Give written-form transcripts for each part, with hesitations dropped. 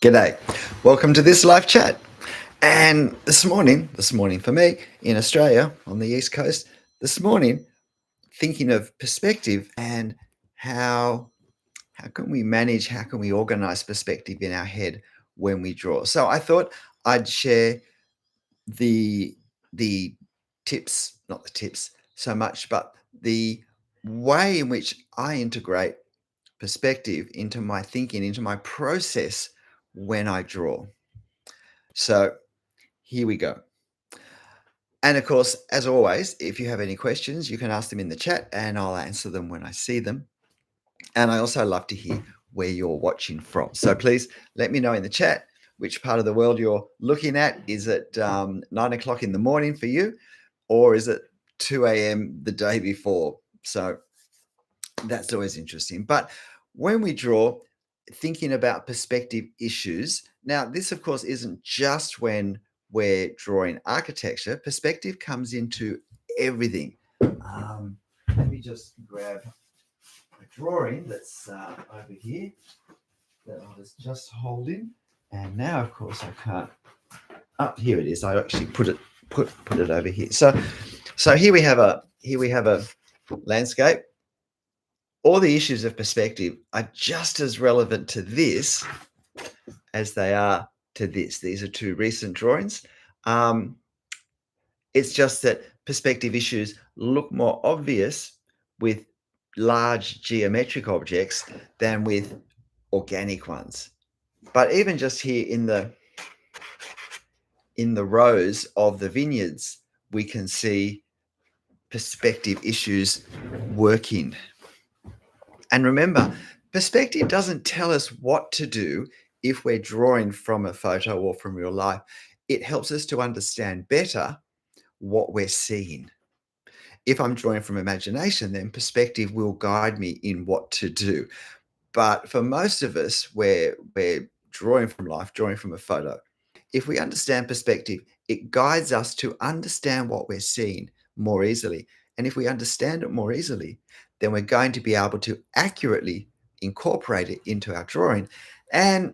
G'day. Welcome to this live chat. And this morning for me in Australia on the East Coast, this morning thinking of perspective and how how can we manage, how can we organize perspective in our head when we draw. So I thought I'd share the the tips, not the tips so much, but the way in which I integrate perspective into my thinking, into my process when I draw. So here we go. And of course, as always, if you have any questions, you can ask them in the chat and I'll answer them when I see them. And I also love to hear where you're watching from. So please let me know in the chat which part of the world you're looking at. Is it 9 o'clock in the morning for you, or is it 2 a.m. the day before? So that's always interesting. But when we draw, thinking about perspective issues, now, this, of course, isn't just when we're drawing architecture. Perspective comes into everything. Let me just grab a drawing that's over here that I was just holding. And now, of course, I can't. Oh, here it is. I actually put it over here. So here we have a landscape. All the issues of perspective are just as relevant to this as they are to this. These are two recent drawings. Um, it's just that perspective issues look more obvious with large geometric objects than with organic ones. But even just here in the rows of the vineyards, we can see perspective issues working. And remember, perspective doesn't tell us what to do if we're drawing from a photo or from real life. It helps us to understand better what we're seeing. If I'm drawing from imagination, then perspective will guide me in what to do. But for most of us, we're drawing from life, drawing from a photo. If we understand perspective, it guides us to understand what we're seeing more easily. And if we understand it more easily, then we're going to be able to accurately incorporate it into our drawing. And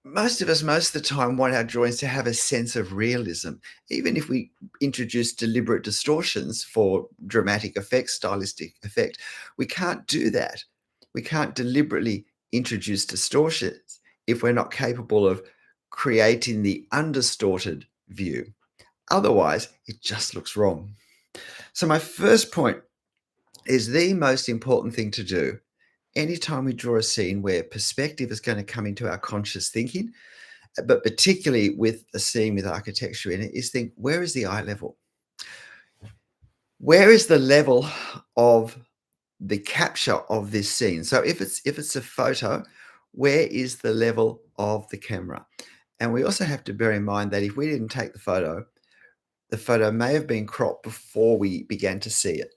most of us, most of the time, want our drawings to have a sense of realism. Even if we introduce deliberate distortions for dramatic effect, stylistic effect, we can't do that. We can't deliberately introduce distortions if we're not capable of creating the undistorted view. Otherwise, it just looks wrong. So my first point is the most important thing to do anytime we draw a scene where perspective is going to come into our conscious thinking, but particularly with a scene with architecture in it, is think, where is the eye level? Where is the level of the capture of this scene? So if it's a photo, where is the level of the camera? And we also have to bear in mind that if we didn't take the photo may have been cropped before we began to see it,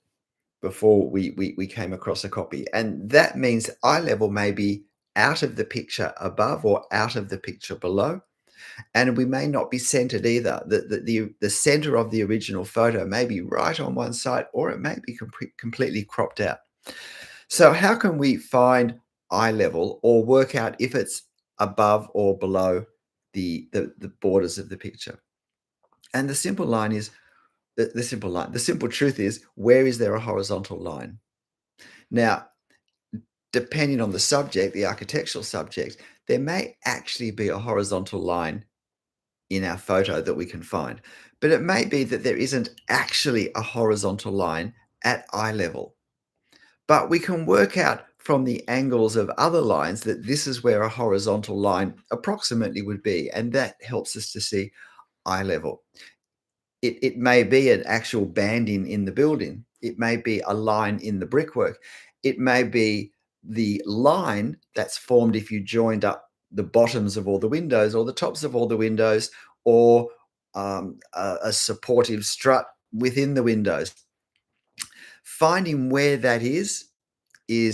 before we came across a copy. And that means eye level may be out of the picture above or out of the picture below. And we may not be centered either. The center of the original photo may be right on one side, or it may be completely cropped out. So how can we find eye level or work out if it's above or below the borders of the picture? And the simple line is the simple truth is, where is there a horizontal line? Now, depending on the subject, the architectural subject, there may actually be a horizontal line in our photo that we can find. But it may be that there isn't actually a horizontal line at eye level. But we can work out from the angles of other lines that this is where a horizontal line approximately would be. And that helps us to see eye level. It may be an actual banding in the building. It may be a line in the brickwork. It may be the line that's formed if you joined up the bottoms of all the windows or the tops of all the windows, or a supportive strut within the windows. Finding where that is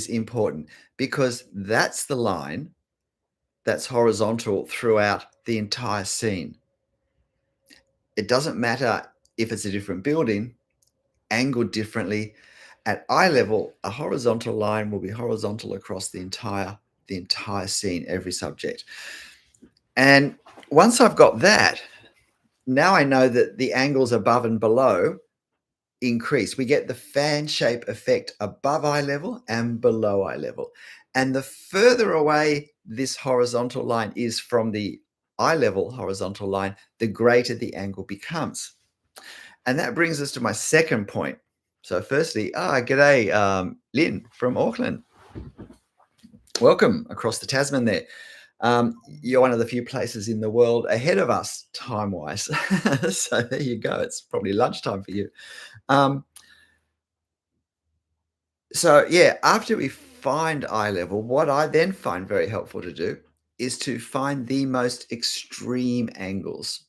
important, because that's the line that's horizontal throughout the entire scene. It doesn't matter if it's a different building, angled differently. At eye level, a horizontal line will be horizontal across the entire scene, every subject. And once I've got that, now I know that the angles above and below increase. We get the fan shape effect above eye level and below eye level. And the further away this horizontal line is from the eye level horizontal line, the greater the angle becomes. And that brings us to my second point. So firstly, g'day, Lynn from Auckland. Welcome across the Tasman there. You're one of the few places in the world ahead of us time-wise. So there you go. It's probably lunchtime for you. Um, so yeah, after we find eye level, what I then find very helpful to do is to find the most extreme angles,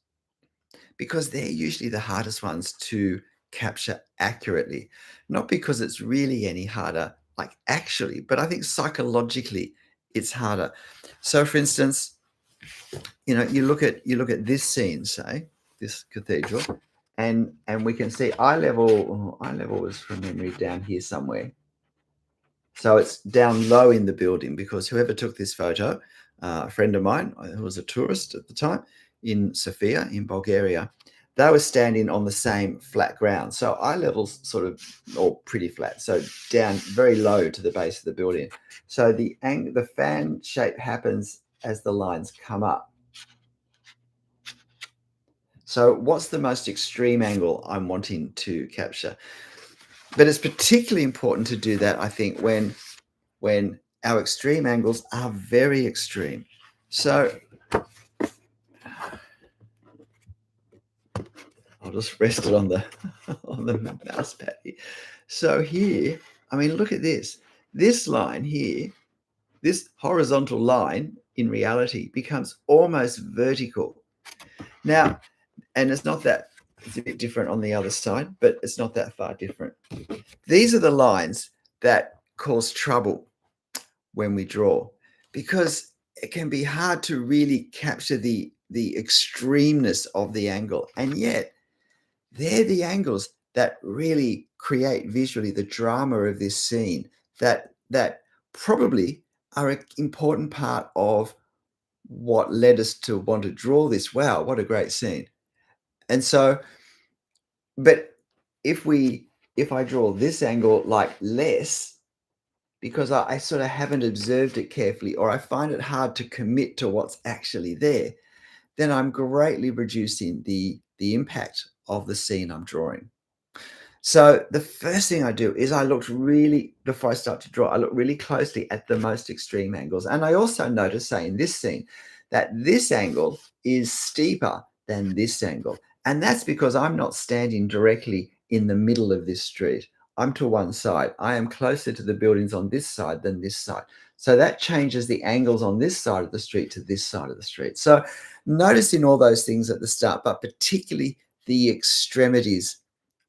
because they're usually the hardest ones to capture accurately. Not because it's really any harder, like actually, but I think psychologically it's harder. So for instance, you look at this scene, say, this cathedral, and we can see eye level. Eye level is from memory down here somewhere. So it's down low in the building, because whoever took this photo, a friend of mine who was a tourist at the time in Sofia in Bulgaria, they were standing on the same flat ground. So eye levels sort of all pretty flat. So down very low to the base of the building. So the fan shape happens as the lines come up. So what's the most extreme angle I'm wanting to capture? But it's particularly important to do that, I think, when our extreme angles are very extreme. So I'll just rest it on the on the mouse pad here. So here, I mean, look at this. This line here, this horizontal line in reality becomes almost vertical. Now, and it's not that, it's a bit different on the other side, but it's not that far different. These are the lines that cause trouble when we draw, because it can be hard to really capture the extremeness of the angle, and yet they're the angles that really create visually the drama of this scene, that probably are an important part of what led us to want to draw this. Wow, what a great scene. And so, but if we if I draw this angle like less, because I sort of haven't observed it carefully, or I find it hard to commit to what's actually there, then I'm greatly reducing the impact of the scene I'm drawing. So the first thing I do is I looked really, before I start to draw, I look really closely at the most extreme angles. And I also notice, say, in this scene, that this angle is steeper than this angle. And that's because I'm not standing directly in the middle of this street. I'm to one side. I am closer to the buildings on this side than this side. So that changes the angles on this side of the street to this side of the street. So noticing all those things at the start, but particularly the extremities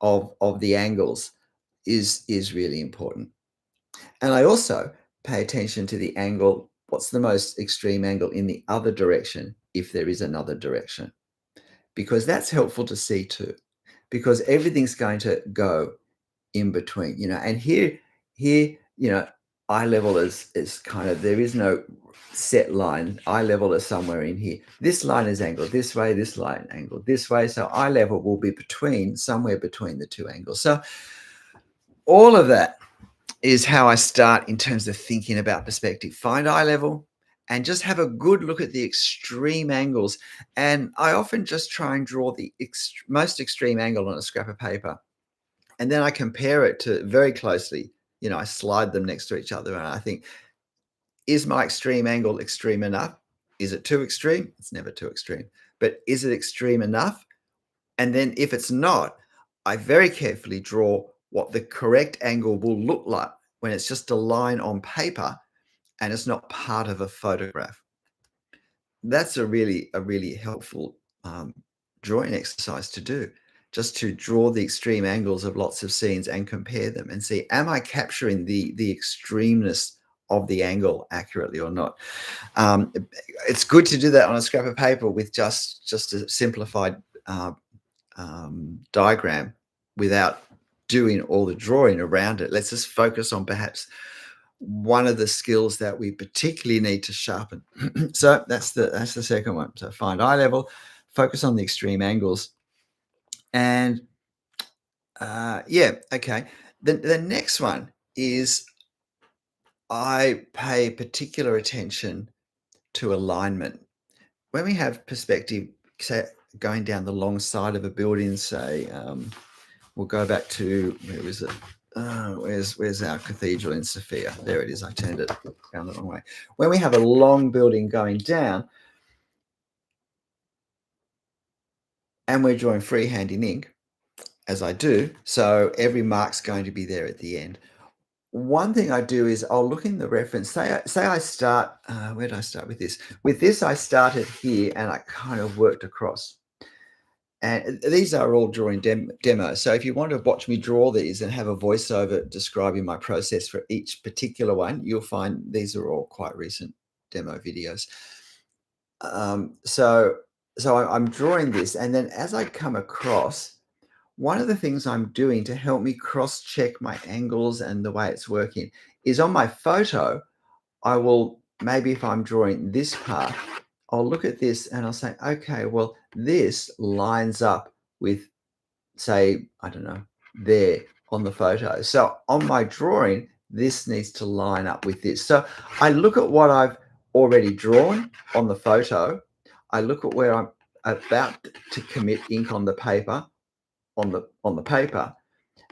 of the angles is really important. And I also pay attention to the angle. What's the most extreme angle in the other direction, if there is another direction? Because that's helpful to see too, because everything's going to go in between, and here, eye level is kind of, there is no set line. Eye level is somewhere in here. This line is angled this way, this line angled this way. So eye level will be somewhere between the two angles. So all of that is how I start in terms of thinking about perspective. Find eye level and just have a good look at the extreme angles. And I often just try and draw the most extreme angle on a scrap of paper. And then I compare it to very closely. I slide them next to each other and I think, is my extreme angle extreme enough? Is it too extreme? It's never too extreme. But is it extreme enough? And then if it's not, I very carefully draw what the correct angle will look like when it's just a line on paper and it's not part of a photograph. That's a really helpful drawing exercise to do, just to draw the extreme angles of lots of scenes and compare them and see, am I capturing the extremeness of the angle accurately or not? It's good to do that on a scrap of paper with just a simplified diagram without doing all the drawing around it. Let's just focus on perhaps one of the skills that we particularly need to sharpen. So that's the second one. So find eye level, focus on the extreme angles, and yeah, okay. The next one is I pay particular attention to alignment. When we have perspective, say going down the long side of a building, say we'll go back to where was it? Where's our cathedral in Sofia? There it is. I turned it down the wrong way. When we have a long building going down and we're drawing freehand in ink, as I do, so every mark's going to be there at the end. One thing I do is I'll look in the reference. Say I start. Where did I start with this? With this, I started here and I kind of worked across. And these are all drawing demos. So if you want to watch me draw these and have a voiceover describing my process for each particular one, you'll find these are all quite recent demo videos. So I'm drawing this, and then as I come across, one of the things I'm doing to help me cross-check my angles and the way it's working is on my photo, I will maybe if I'm drawing this part, I'll look at this and I'll say, okay, well, this lines up with, say, I don't know, there on the photo. So on my drawing, this needs to line up with this. So I look at what I've already drawn on the photo. I look at where I'm about to commit ink on the paper, on the paper,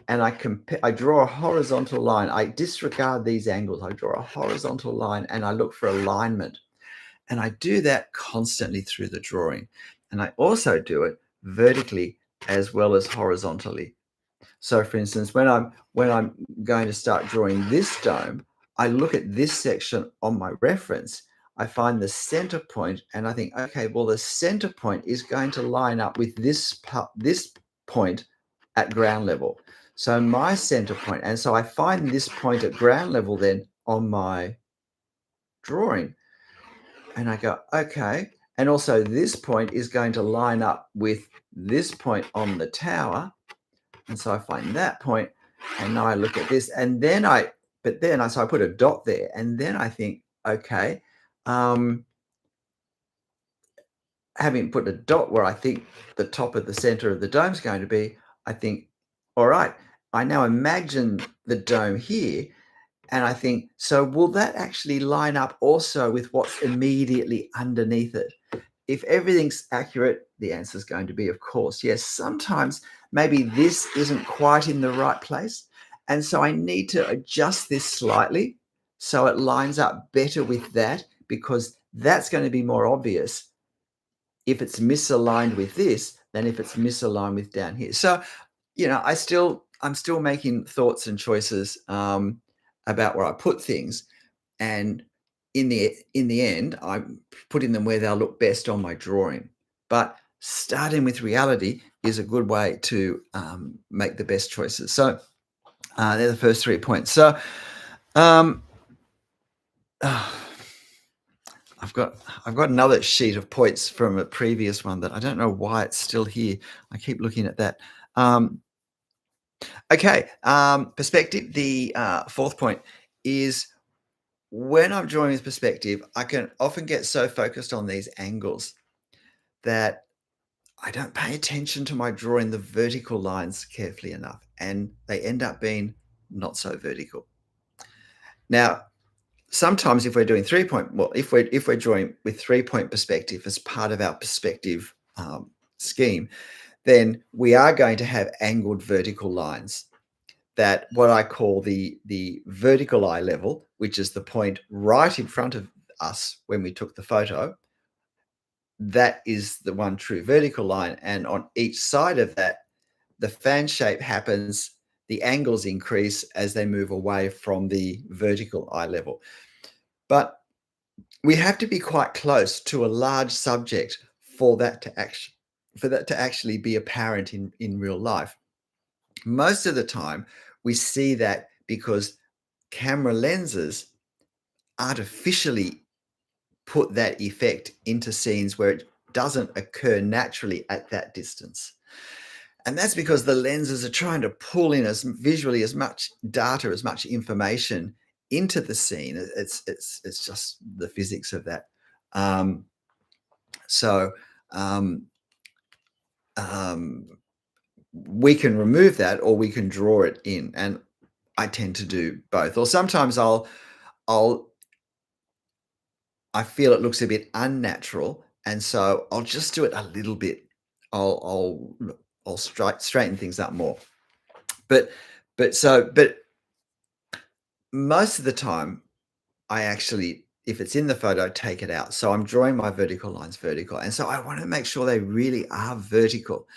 and I draw a horizontal line. I disregard these angles. I draw a horizontal line and I look for alignment. And I do that constantly through the drawing. And I also do it vertically as well as horizontally. So for instance, when I'm going to start drawing this dome, I look at this section on my reference. I find the center point and I think, okay, well, the center point is going to line up with this point at ground level. So my center point, and so I find this point at ground level then on my drawing. And I go, okay. And also this point is going to line up with this point on the tower. And so I find that point, and now I look at this, and then so I put a dot there, and then I think, okay, having put a dot where I think the top of the center of the dome is going to be, I think, all right, I now imagine the dome here, and I think, so will that actually line up also with what's immediately underneath it? If everything's accurate, the answer is going to be, of course, yes. Sometimes maybe this isn't quite in the right place. And so I need to adjust this slightly so it lines up better with that, because that's going to be more obvious if it's misaligned with this than if it's misaligned with down here. So, I'm still making thoughts and choices about where I put things. And in the end, I'm putting them where they'll look best on my drawing. But starting with reality is a good way to make the best choices. So they're the first 3 points. So um, I've got another sheet of points from a previous one that I don't know why it's still here. I keep looking at that. Okay, perspective. The fourth point is, when I'm drawing with perspective, I can often get so focused on these angles that I don't pay attention to my drawing the vertical lines carefully enough, and they end up being not so vertical. Now, sometimes if we're doing if we're drawing with 3-point perspective as part of our perspective scheme, then we are going to have angled vertical lines, that what I call the vertical eye level, which is the point right in front of us when we took the photo, that is the one true vertical line. And on each side of that, the fan shape happens, the angles increase as they move away from the vertical eye level. But we have to be quite close to a large subject for that to actually be apparent in real life. Most of the time, we see that because camera lenses artificially put that effect into scenes where it doesn't occur naturally at that distance. And that's because the lenses are trying to pull in as visually as much data, as much information into the scene. It's just the physics of that. Um, so um, um, we can remove that, or we can draw it in, and I tend to do both. Or sometimes I'll I feel it looks a bit unnatural, and so I'll just do it a little bit. I'll straighten things up more. But but most of the time, I actually, if it's in the photo, take it out. So I'm drawing my vertical lines vertical, and so I want to make sure they really are vertical.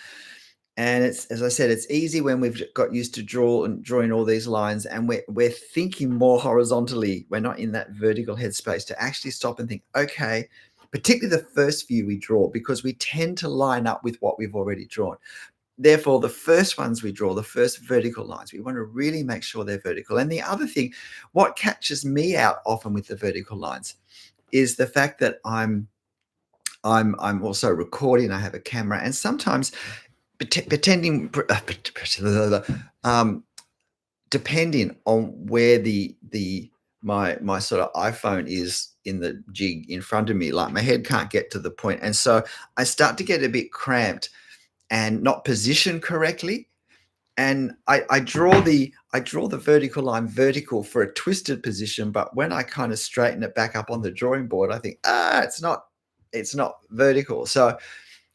And it's, as I said, it's easy when we've got used to drawing all these lines, and we're thinking more horizontally. We're not in that vertical headspace to actually stop and think, okay, particularly the first few we draw, because we tend to line up with what we've already drawn. Therefore, the first ones we draw, the first vertical lines, we want to really make sure they're vertical. And the other thing, what catches me out often with the vertical lines is the fact that I'm also recording. I have a camera, and sometimes pretending um, depending on where my sort of iPhone is in the jig in front of me, like my head can't get to the point, and so I start to get a bit cramped and not positioned correctly. And I draw the vertical line vertical for a twisted position, but when I kind of straighten it back up on the drawing board, I think, it's not vertical. So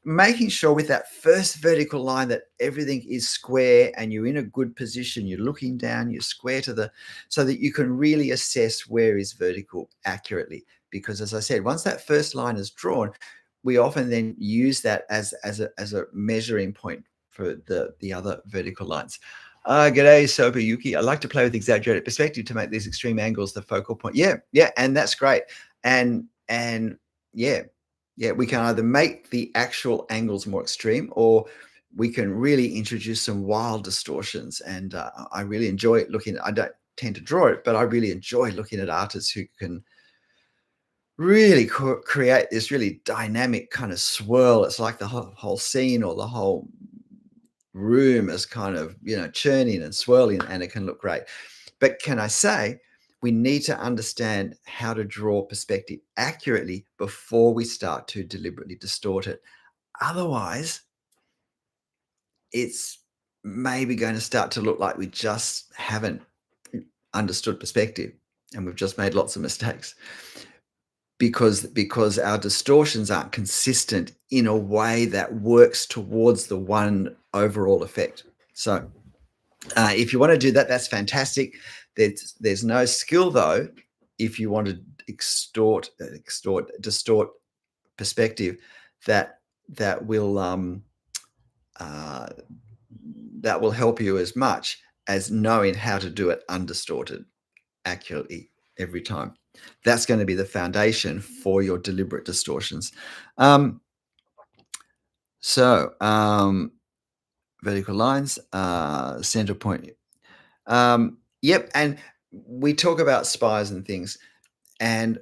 making sure with that first vertical line that everything is square and you're in a good position, you're looking down, you're square to the, so that you can really assess where is vertical accurately. Because as I said, once that first line is drawn, we often then use that as a measuring point for the other vertical lines. G'day, Soba Yuki. I like to play with exaggerated perspective to make these extreme angles the focal point. Yeah, yeah, and that's great. And yeah, yeah, we can either make the actual angles more extreme, or we can really introduce some wild distortions. And I really enjoy looking. I don't tend to draw it, but I really enjoy looking at artists who can really create this really dynamic kind of swirl. It's like the whole scene or the whole room is kind of, churning and swirling, and it can look great. But can I say, we need to understand how to draw perspective accurately before we start to deliberately distort it. Otherwise, it's maybe going to start to look like we just haven't understood perspective, and we've just made lots of mistakes because our distortions aren't consistent in a way that works towards the one overall effect. So if you want to do that, that's fantastic. There's no skill though if you want to distort perspective that that will uh, that will help you as much as knowing how to do it undistorted accurately every time. That's going to be the foundation for your deliberate distortions. Um, so vertical lines, center point. Yep, and we talk about spires and things, and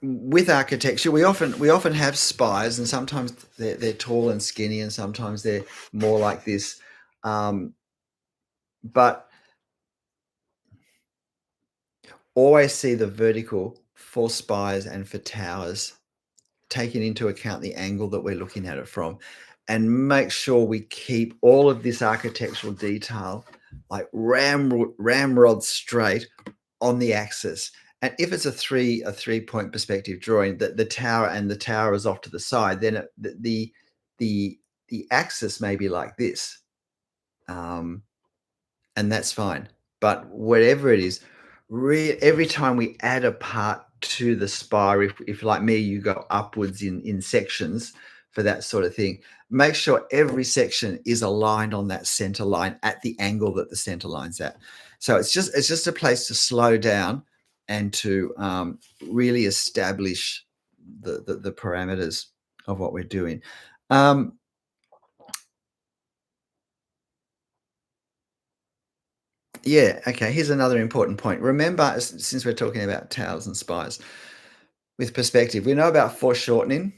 with architecture, we often have spires, and sometimes they're tall and skinny, and sometimes they're more like this. Um, but always see the vertical for spires and for towers, taking into account the angle that we're looking at it from, and make sure we keep all of this architectural detail like ramrod straight on the axis. And if it's a 3 point perspective drawing, that the tower is off to the side, then the the axis may be like this, um, and that's fine. But whatever it is, every time we add a part to the spire, if like me, you go upwards in sections for that sort of thing, make sure every section is aligned on that center line at the angle that the center line's at. So it's just a place to slow down and to really establish the parameters of what we're doing. Um, Yeah. Okay. Here's another important point. Remember, since we're talking about towers and spires, with perspective, we know about foreshortening.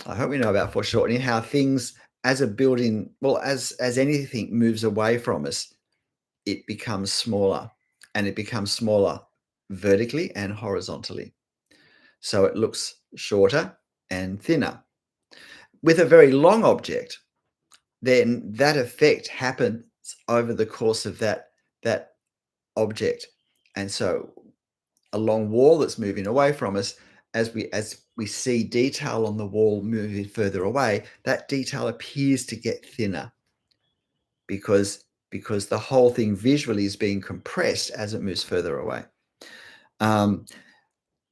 I hope we know about foreshortening. How things, as a building, well, as anything moves away from us, it becomes smaller. and it becomes smaller vertically and horizontally. So it looks shorter and thinner. With a very long object, then that effect happens over the course of that object. And so a long wall that's moving away from us, as we see detail on the wall moving further away, that detail appears to get thinner because the whole thing visually is being compressed as it moves further away. Um,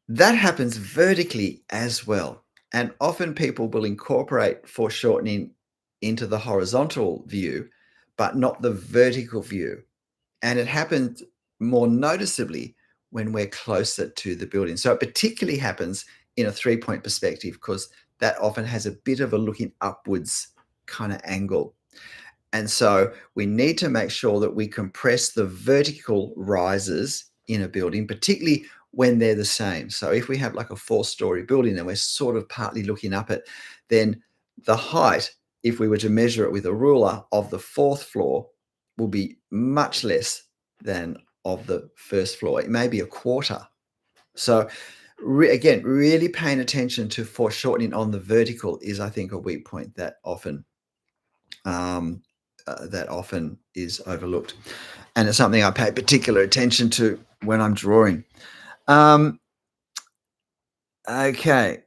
that happens vertically as well. And often people will incorporate foreshortening into the horizontal view, but not the vertical view. And it happens more noticeably when we're closer to the building. So it particularly happens in a three-point perspective because that often has a bit of a looking upwards kind of angle. And so we need to make sure that we compress the vertical rises in a building, particularly when they're the same. So if we have like a four-story building and we're sort of partly looking up it, then the height, if we were to measure it with a ruler, of the fourth floor will be much less than of the first floor. It may be a quarter. So again, really paying attention to foreshortening on the vertical is, I think, a weak point um, that often is overlooked. And it's something I pay particular attention to when I'm drawing. Um, okay,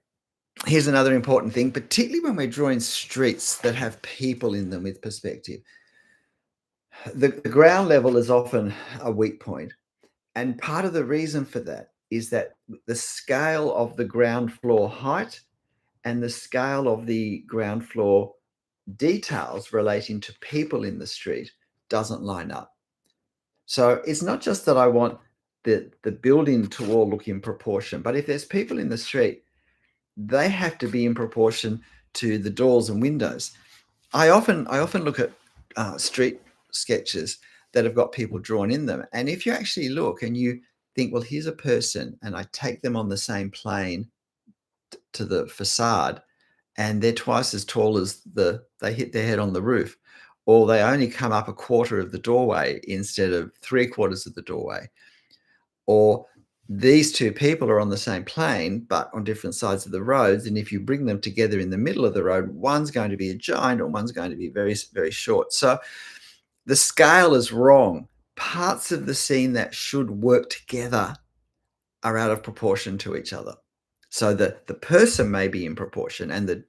here's another important thing, particularly when we're drawing streets that have people in them with perspective. The ground level is often a weak point. And part of the reason for that is that the scale of the ground floor height and the scale of the ground floor details relating to people in the street doesn't line up. So it's not just that I want the building to all look in proportion, but if there's people in the street, they have to be in proportion to the doors and windows. I often look at street sketches that have got people drawn in them, and if you actually look and you think, well, here's a person, and I take them on the same plane to the facade, and they're twice as tall as they hit their head on the roof, or they only come up a quarter of the doorway instead of three quarters of the doorway, or these two people are on the same plane but on different sides of the roads, and if you bring them together in the middle of the road, one's going to be a giant or one's going to be very, very short. So the scale is wrong. Parts of the scene that should work together are out of proportion to each other. So the person may be in proportion, and the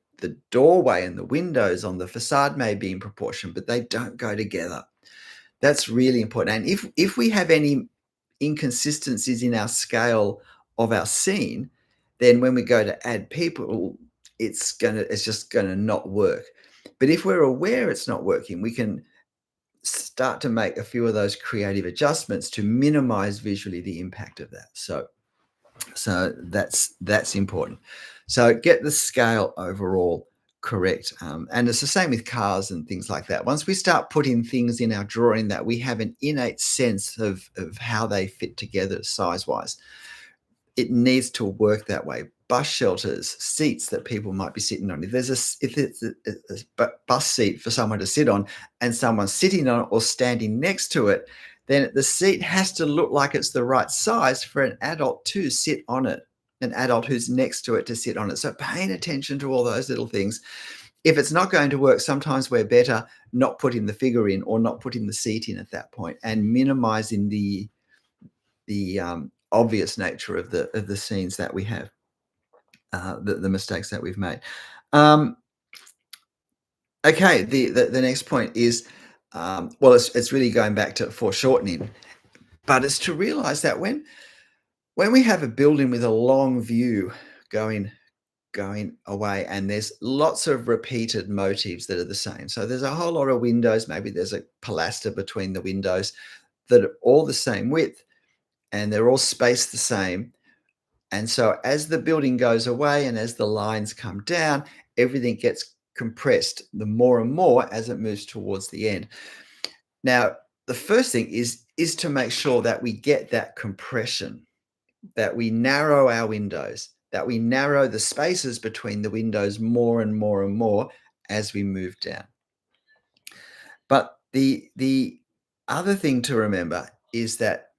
doorway and the windows on the facade may be in proportion, but they don't go together. That's really important. And if we have any inconsistencies in our scale of our scene, then when we go to add people, it's just gonna not work. But if we're aware it's not working, we can start to make a few of those creative adjustments to minimize visually the impact of that. So that's important. So get the scale overall correct. And it's the same with cars and things like that. Once we start putting things in our drawing that we have an innate sense of how they fit together size wise, it needs to work that way. Bus shelters, seats that people might be sitting on. If it's a bus seat for someone to sit on and someone's sitting on it or standing next to it, then the seat has to look like it's the right size for an adult to sit on it, an adult who's next to it to sit on it. So paying attention to all those little things. If it's not going to work, sometimes we're better not putting the figure in or not putting the seat in at that point and minimizing the obvious nature of the scenes that we have, the mistakes that we've made. Um, okay, the next point is, well, it's really going back to foreshortening, but it's to realize that when we have a building with a long view going away, and there's lots of repeated motifs that are the same. So there's a whole lot of windows. Maybe there's a pilaster between the windows that are all the same width, and they're all spaced the same. And so as the building goes away and as the lines come down, everything gets compressed the more and more as it moves towards the end. Now, the first thing is to make sure that we get that compression, that we narrow our windows, that we narrow the spaces between the windows more and more and more as we move down. But the other thing to remember is that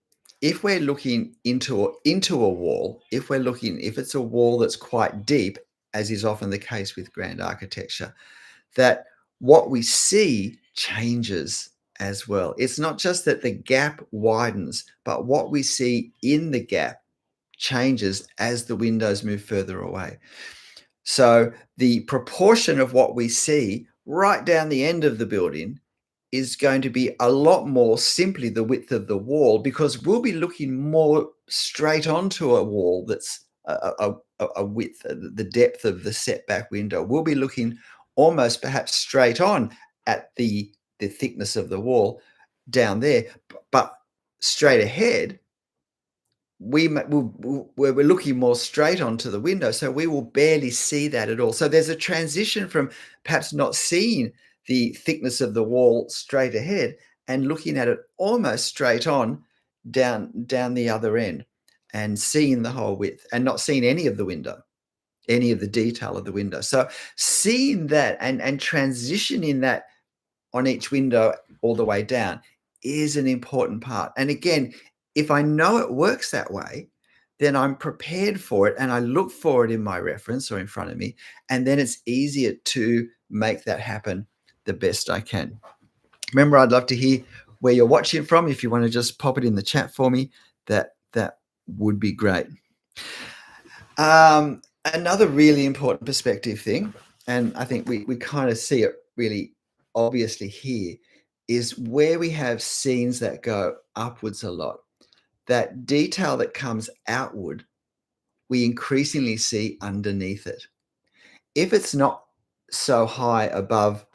if we're looking into a wall, if it's a wall that's quite deep, as is often the case with grand architecture, that what we see changes as well. It's not just that the gap widens, but what we see in the gap changes as the windows move further away. So the proportion of what we see right down the end of the building is going to be a lot more simply the width of the wall, because we'll be looking more straight onto a wall that's a width, the depth of the setback window. We'll be looking almost perhaps straight on at the thickness of the wall down there, but straight ahead we're looking more straight onto the window, so we will barely see that at all. So there's a transition from perhaps not seeing the thickness of the wall straight ahead and looking at it almost straight on down the other end and seeing the whole width and not seeing any of the window, any of the detail of the window. So seeing that and transitioning that on each window all the way down is an important part. And again, if I know it works that way, then I'm prepared for it and I look for it in my reference or in front of me, and then it's easier to make that happen the best I can. Remember, I'd love to hear where you're watching from. If you want to just pop it in the chat for me, that would be great. Another really important perspective thing, and I think we kind of see it really obviously here, is where we have scenes that go upwards a lot. That detail that comes outward, we increasingly see underneath it. If it's not so high above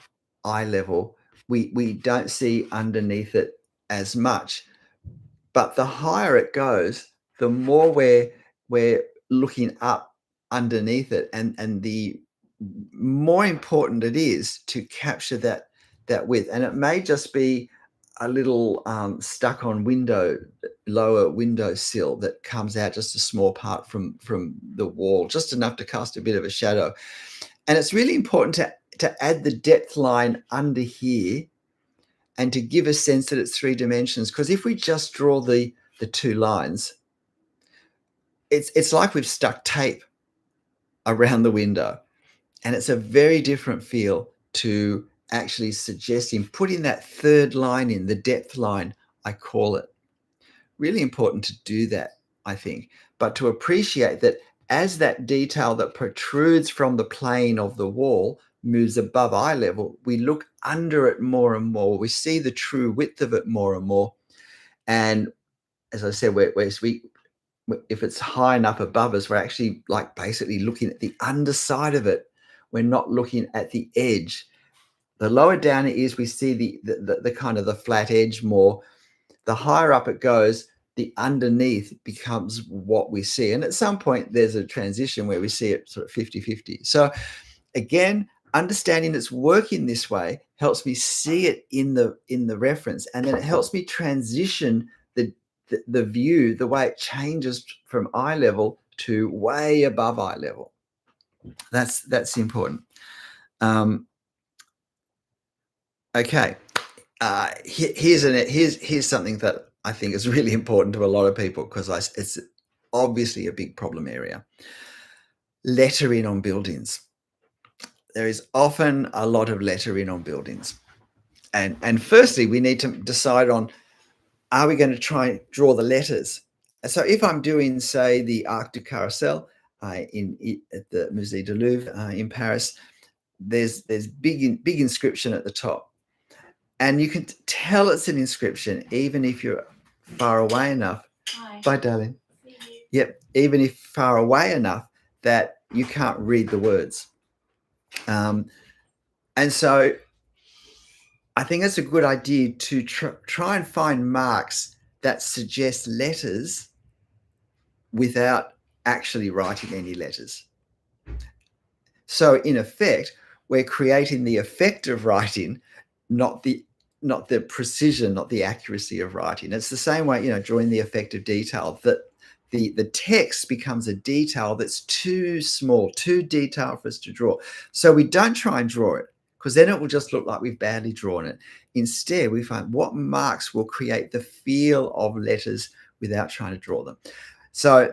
eye level, we don't see underneath it as much. But the higher it goes, the more we're looking up underneath it, and the more important it is to capture that width. And it may just be a little stuck on lower window sill that comes out just a small part from the wall, just enough to cast a bit of a shadow. And it's really important to add the depth line under here and to give a sense that it's 3 dimensions. Because if we just draw the 2 lines, it's like we've stuck tape around the window. And it's a very different feel to actually suggesting putting that 3rd line in, the depth line, I call it. Really important to do that, I think, but to appreciate that as that detail that protrudes from the plane of the wall moves above eye level, we look under it more and more. We see the true width of it more and more. And as I said, if it's high enough above us, we're actually like basically looking at the underside of it. We're not looking at the edge. The lower down it is, we see the kind of the flat edge more. The higher up it goes, the underneath becomes what we see. And at some point, there's a transition where we see it sort of 50-50. So again, understanding it's working this way helps me see it in the reference. And then it helps me transition the view, the way it changes from eye level to way above eye level. That's important. Okay. Here's something that I think is really important to a lot of people, because it's obviously a big problem area. Lettering on buildings. There is often a lot of lettering on buildings. And firstly, we need to decide on, are we going to try and draw the letters? So if I'm doing, say, the Arc du Carrousel at the Musée du Louvre in Paris, there's big inscription at the top. And you can tell it's an inscription, even if you're far away enough. Hi. Bye, darling. See you. Yep. Even if far away enough that you can't read the words. And so I think it's a good idea to try and find marks that suggest letters without actually writing any letters. So in effect, we're creating the effect of writing, not the precision, not the accuracy of writing. It's the same way, drawing the effect of detail, that the text becomes a detail that's too small, too detailed for us to draw. So we don't try and draw it, because then it will just look like we've badly drawn it. Instead, we find what marks will create the feel of letters without trying to draw them. So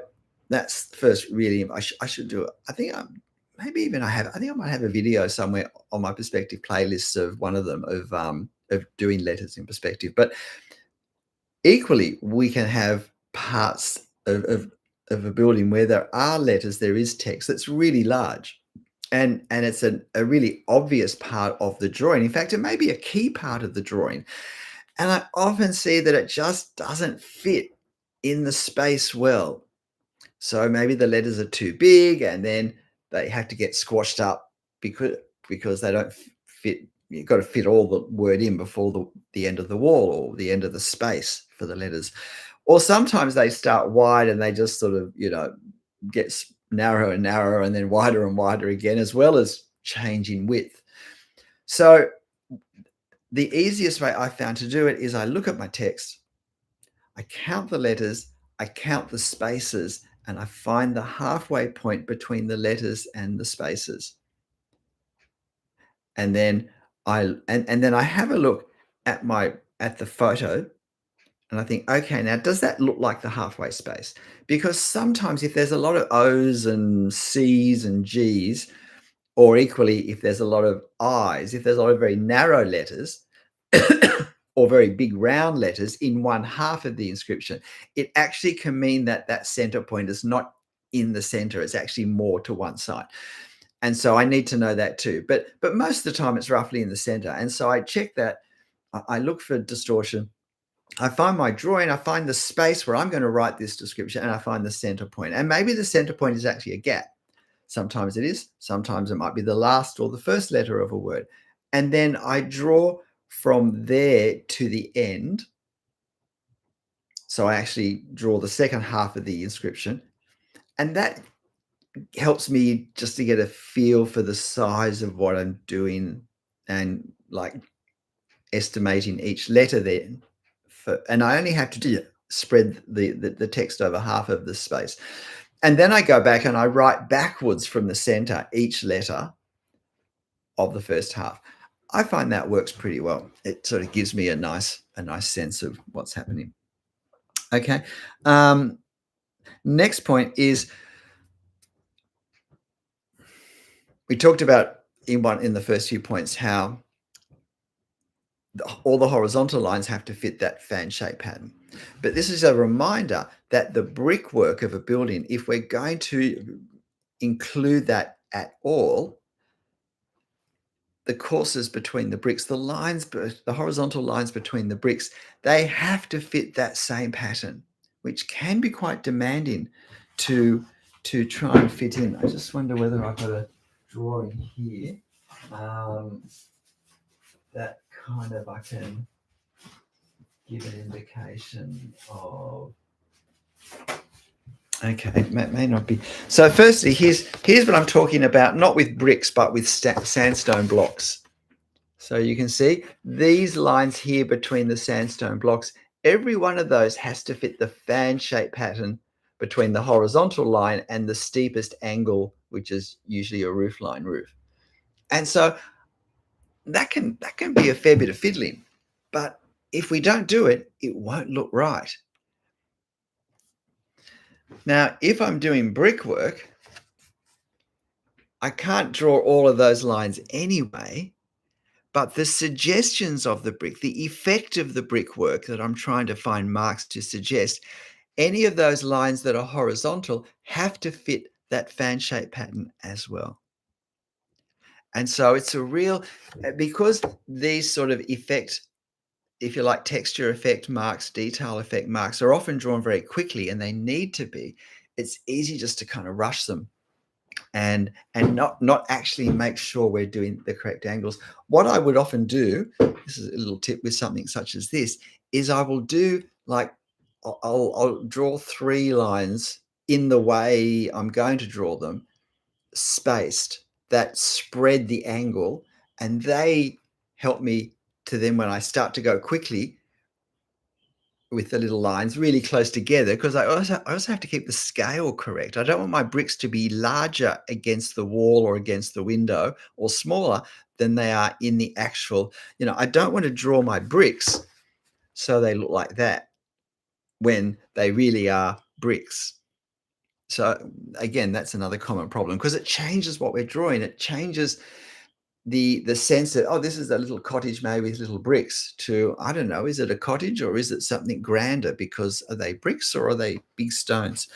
that's first really, I should do it. I think maybe even I think I might have a video somewhere on my perspective playlists of one of them of doing letters in perspective. But equally, we can have parts of a building where there are letters, there is text that's really large. And it's a really obvious part of the drawing. In fact, it may be a key part of the drawing. And I often see that it just doesn't fit in the space well. So maybe the letters are too big and then they have to get squashed up because they don't fit. You've got to fit all the word in before the end of the wall or the end of the space for the letters. Or sometimes they start wide and they just sort of, get narrower and narrower and then wider and wider again, as well as change in width. So the easiest way I found to do it is I look at my text, I count the letters, I count the spaces, and I find the halfway point between the letters and the spaces. And then I have a look at the photo and I think, okay, now does that look like the halfway space? Because sometimes if there's a lot of O's and C's and G's, or equally if there's a lot of I's, if there's a lot of very narrow letters, or very big round letters in one half of the inscription, it actually can mean that that center point is not in the center. It's actually more to one side. And so I need to know that too. But most of the time it's roughly in the center. And so I check that. I look for distortion. I find my drawing, I find the space where I'm going to write this description, and I find the center point. And maybe the center point is actually a gap. Sometimes it is. Sometimes it might be the last or the first letter of a word. And then I draw from there to the end. So I actually draw the second half of the inscription. And that helps me just to get a feel for the size of what I'm doing and like estimating each letter there. And I only have to spread the text over half of the space. And then I go back and I write backwards from the center each letter of the first half. I find that works pretty well. It sort of gives me a nice sense of what's happening. Okay. Next point is, we talked about in the first few points how all the horizontal lines have to fit that fan shape pattern. But this is a reminder that the brickwork of a building, if we're going to include that at all, the courses between the bricks, the horizontal lines between the bricks, they have to fit that same pattern, which can be quite demanding to try and fit in. I just wonder whether I've got a drawing here that kind of I can give an indication of. Okay, it may not be. So firstly, here's what I'm talking about, not with bricks, but with sandstone blocks. So you can see these lines here between the sandstone blocks, every one of those has to fit the fan shape pattern between the horizontal line and the steepest angle, which is usually a roof line roof. And so that can be a fair bit of fiddling. But if we don't do it, it won't look right. Now, if I'm doing brickwork, I can't draw all of those lines anyway, but the suggestions of the brick, the effect of the brickwork that I'm trying to find marks to suggest, any of those lines that are horizontal have to fit that fan shape pattern as well. And so it's a real, because these sort of effect, if you like, texture effect marks, detail effect marks are often drawn very quickly, and they need to be, it's easy just to kind of rush them and not actually make sure we're doing the correct angles. What I would often do, this is a little tip with something such as this, is I will do like, I'll draw 3 lines in the way I'm going to draw them, spaced, that spread the angle, and they help me to then, when I start to go quickly with the little lines really close together, because I also have to keep the scale correct. I don't want my bricks to be larger against the wall or against the window, or smaller than they are in the actual, I don't want to draw my bricks so they look like that. when they really are bricks. So again, that's another common problem because it changes what we're drawing. It changes the sense that, oh, this is a little cottage made with little bricks, to, I don't know, is it a cottage or is it something grander, because are they bricks or are they big stones?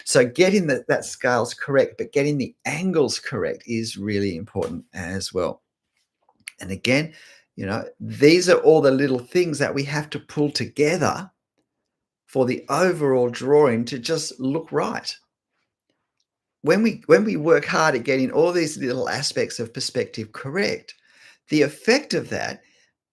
So getting that scale's correct, but getting the angles correct is really important as well. And again, these are all the little things that we have to pull together for the overall drawing to just look right. When we work hard at getting all these little aspects of perspective correct, the effect of that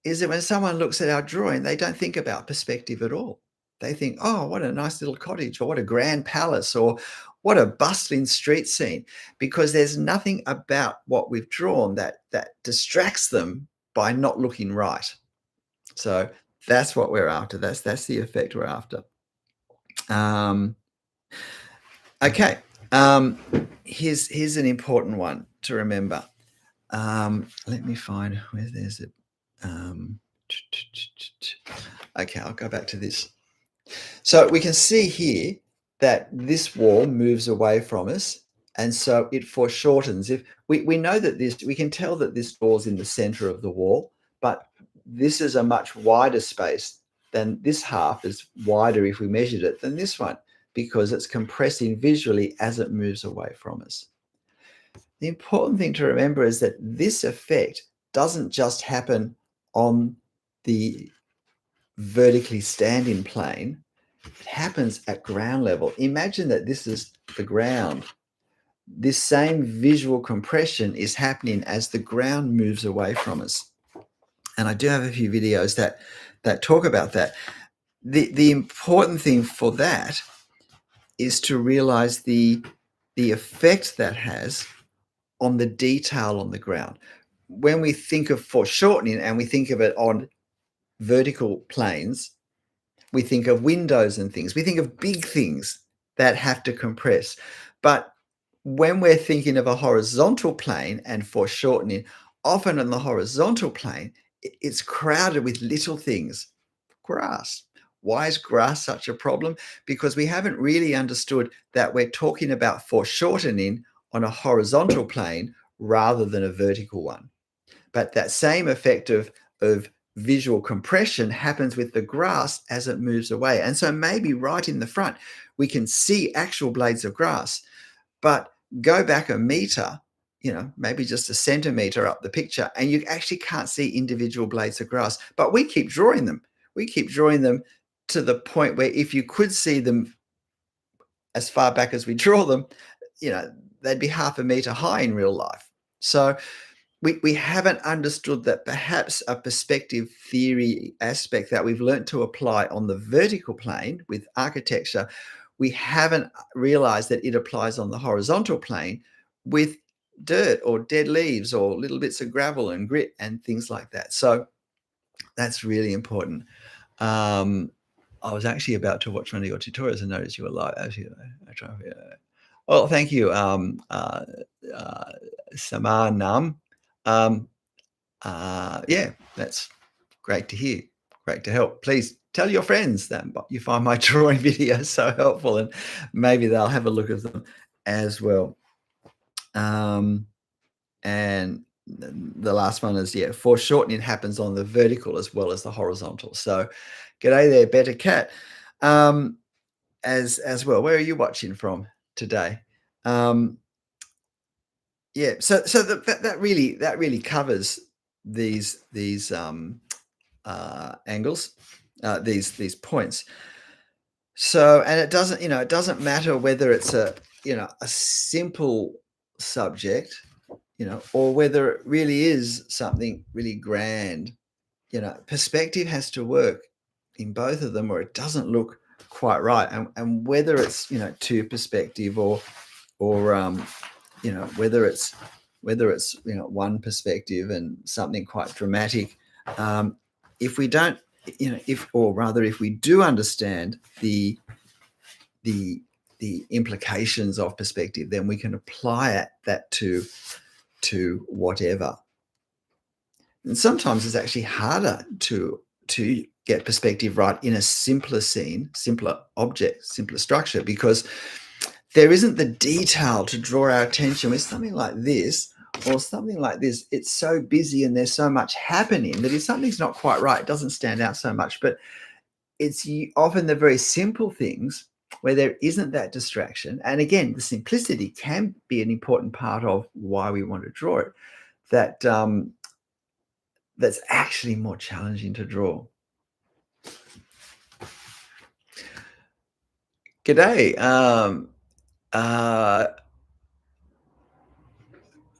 is that when someone looks at our drawing, they don't think about perspective at all. They think, oh, what a nice little cottage, or what a grand palace, or what a bustling street scene, because there's nothing about what we've drawn that distracts them by not looking right. So that's what we're after. That's the effect we're after. Okay. Here's an important one to remember. Let me find where there's it. Okay, I'll go back to this. So we can see here that this wall moves away from us, and so it foreshortens. If we know that we can tell that this wall's in the center of the wall, but this is a much wider space than this half is wider if we measured it than this one, because it's compressing visually as it moves away from us. The important thing to remember is that this effect doesn't just happen on the vertically standing plane. It happens at ground level. Imagine that this is the ground. This same visual compression is happening as the ground moves away from us. And I do have a few videos that talk about that. The important thing for that is to realize the effect that has on the detail on the ground. When we think of foreshortening and we think of it on vertical planes, we think of windows and things. We think of big things that have to compress. But when we're thinking of a horizontal plane and foreshortening, often on the horizontal plane, it's crowded with little things. Grass. Why is grass such a problem? Because we haven't really understood that we're talking about foreshortening on a horizontal plane rather than a vertical one. But that same effect of visual compression happens with the grass as it moves away. And so maybe right in the front, we can see actual blades of grass, but go back a meter, maybe just a centimeter up the picture, and you actually can't see individual blades of grass. But we keep drawing them. We keep drawing them to the point where if you could see them as far back as we draw them, they'd be half a meter high in real life. So we haven't understood that perhaps a perspective theory aspect that we've learned to apply on the vertical plane with architecture, we haven't realized that it applies on the horizontal plane with dirt or dead leaves or little bits of gravel and grit and things like that. So that's really important. I was actually about to watch one of your tutorials and noticed you were live. Actually, well, thank you, Samanam. Yeah, that's great to hear. Great to help. Please tell your friends that you find my drawing videos so helpful, and maybe they'll have a look at them as well. And the last one is, foreshortening happens on the vertical as well as the horizontal. So g'day there, Better Cat. As well. Where are you watching from today? Yeah, so that really covers these angles, these points. So, and it doesn't matter whether it's a simple subject, or whether it really is something really grand. Perspective has to work in both of them, or it doesn't look quite right. And whether it's to perspective or whether it's one perspective and something quite dramatic, if we don't, if we do understand the implications of perspective, then we can apply that to whatever. And sometimes it's actually harder to to get perspective right in a simpler scene, simpler object, simpler structure, because there isn't the detail to draw our attention with something like this or something like this. It's so busy and there's so much happening that if something's not quite right, it doesn't stand out so much. But it's often the very simple things where there isn't that distraction. And again, the simplicity can be an important part of why we want to draw it. That that's actually more challenging to draw. G'day, uh,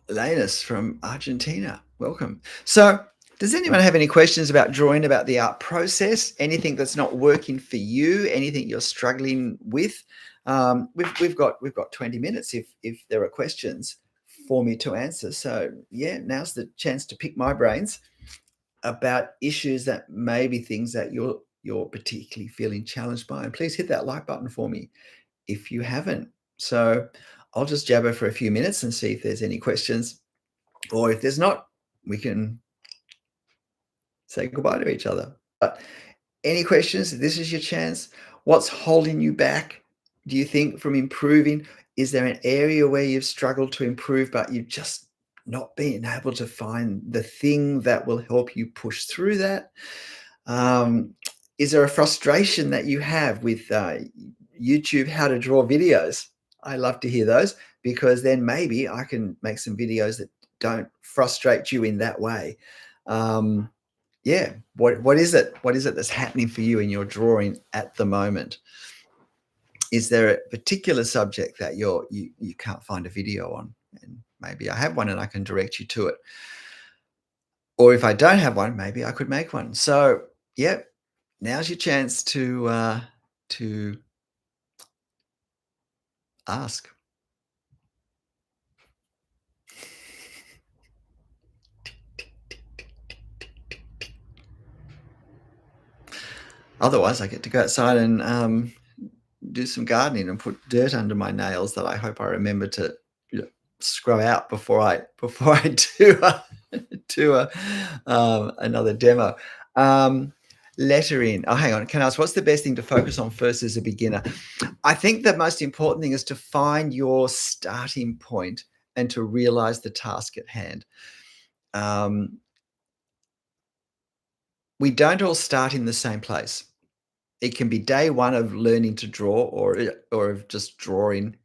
Lanus from Argentina. Welcome. So, does anyone have any questions about drawing, about the art process? Anything that's not working for you? Anything you're struggling with? We've got 20 minutes if there are questions for me to answer. So yeah, now's the chance to pick my brains about issues that may be things that you're particularly feeling challenged by. And please hit that like button for me if you haven't. So I'll just jabber for a few minutes and see if there's any questions, or if there's not, we can say goodbye to each other. But any questions? This is your chance. What's holding you back, do you think, from improving? Is there an area where you've struggled to improve, but you've just not been able to find the thing that will help you push through that? Is there a frustration that you have with YouTube how to draw videos? I love to hear those, because then maybe I can make some videos that don't frustrate you in that way. Yeah, what is it? What is it that's happening for you in your drawing at the moment? Is there a particular subject that you can't find a video on? And maybe I have one and I can direct you to it. Or if I don't have one, maybe I could make one. So yeah, now's your chance to ask. Otherwise, I get to go outside and do some gardening and put dirt under my nails that I hope I remember to, you know, scrub out before I do another demo. Lettering. Oh, hang on. Can I ask, what's the best thing to focus on first as a beginner? I think the most important thing is to find your starting point and to realize the task at hand. We don't all start in the same place. It can be day one of learning to draw, or of just drawing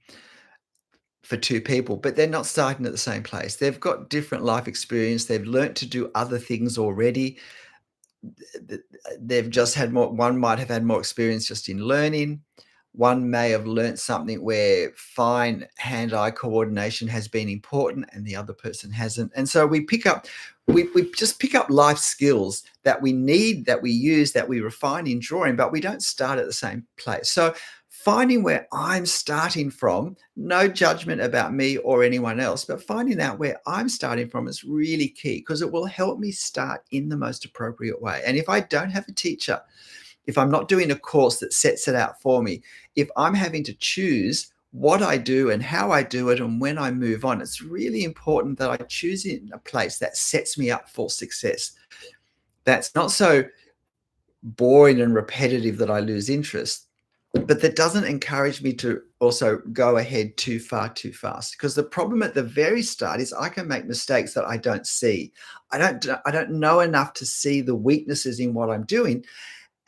for two people, but they're not starting at the same place. They've got different life experience. They've learnt to do other things already. They've just had more. One might have had more experience just in learning. One may have learnt something where fine hand-eye coordination has been important and the other person hasn't. And so we just pick up life skills that we need, that we use, that we refine in drawing, but we don't start at the same place. So finding where I'm starting from, no judgment about me or anyone else, but finding out where I'm starting from is really key, because it will help me start in the most appropriate way. And if I don't have a teacher, if I'm not doing a course that sets it out for me, if I'm having to choose what I do and how I do it and when I move on, it's really important that I choose in a place that sets me up for success. That's not so boring and repetitive that I lose interest, but that doesn't encourage me to also go ahead too far too fast. Because the problem at the very start is I can make mistakes that I don't see. I don't know enough to see the weaknesses in what I'm doing.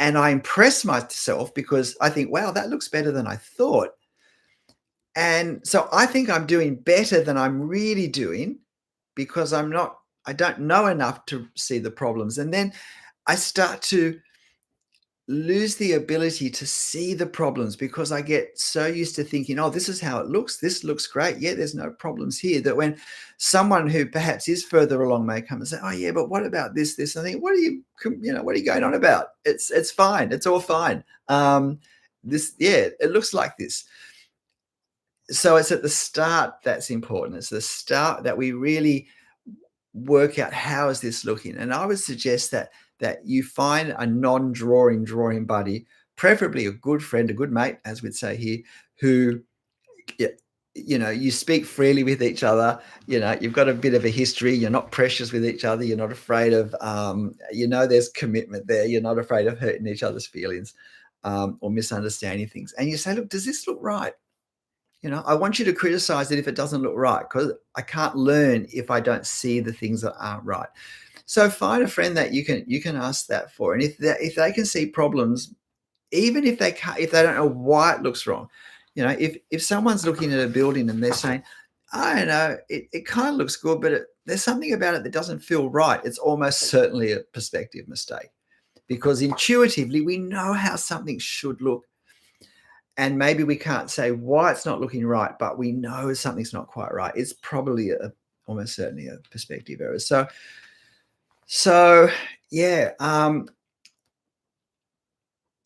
And I impress myself because I think, wow, that looks better than I thought. And so I think I'm doing better than I'm really doing, because I don't know enough to see the problems. And then I start to lose the ability to see the problems, because I get so used to thinking, oh, this is how it looks. This looks great. Yeah, there's no problems here. That when someone who perhaps is further along may come and say, oh yeah, but what about this? I think, what are you going on about? It's fine. It's all fine. Yeah, it looks like this. So it's at the start that's important. It's the start that we really work out, how is this looking? And I would suggest that you find a non-drawing buddy, preferably a good friend, a good mate, as we'd say here, who, yeah, you speak freely with each other. You've got a bit of a history. You're not precious with each other. You're not afraid of, there's commitment there. You're not afraid of hurting each other's feelings, or misunderstanding things. And you say, look, does this look right? I want you to criticize it if it doesn't look right, because I can't learn if I don't see the things that aren't right. So find a friend that you can ask that for, and if they can see problems, even if they can't, if they don't know why it looks wrong. If someone's looking at a building and they're saying, I don't know, it kind of looks good, but there's something about it that doesn't feel right. It's almost certainly a perspective mistake, because intuitively we know how something should look, and maybe we can't say why it's not looking right, but we know something's not quite right. It's probably almost certainly a perspective error. So yeah.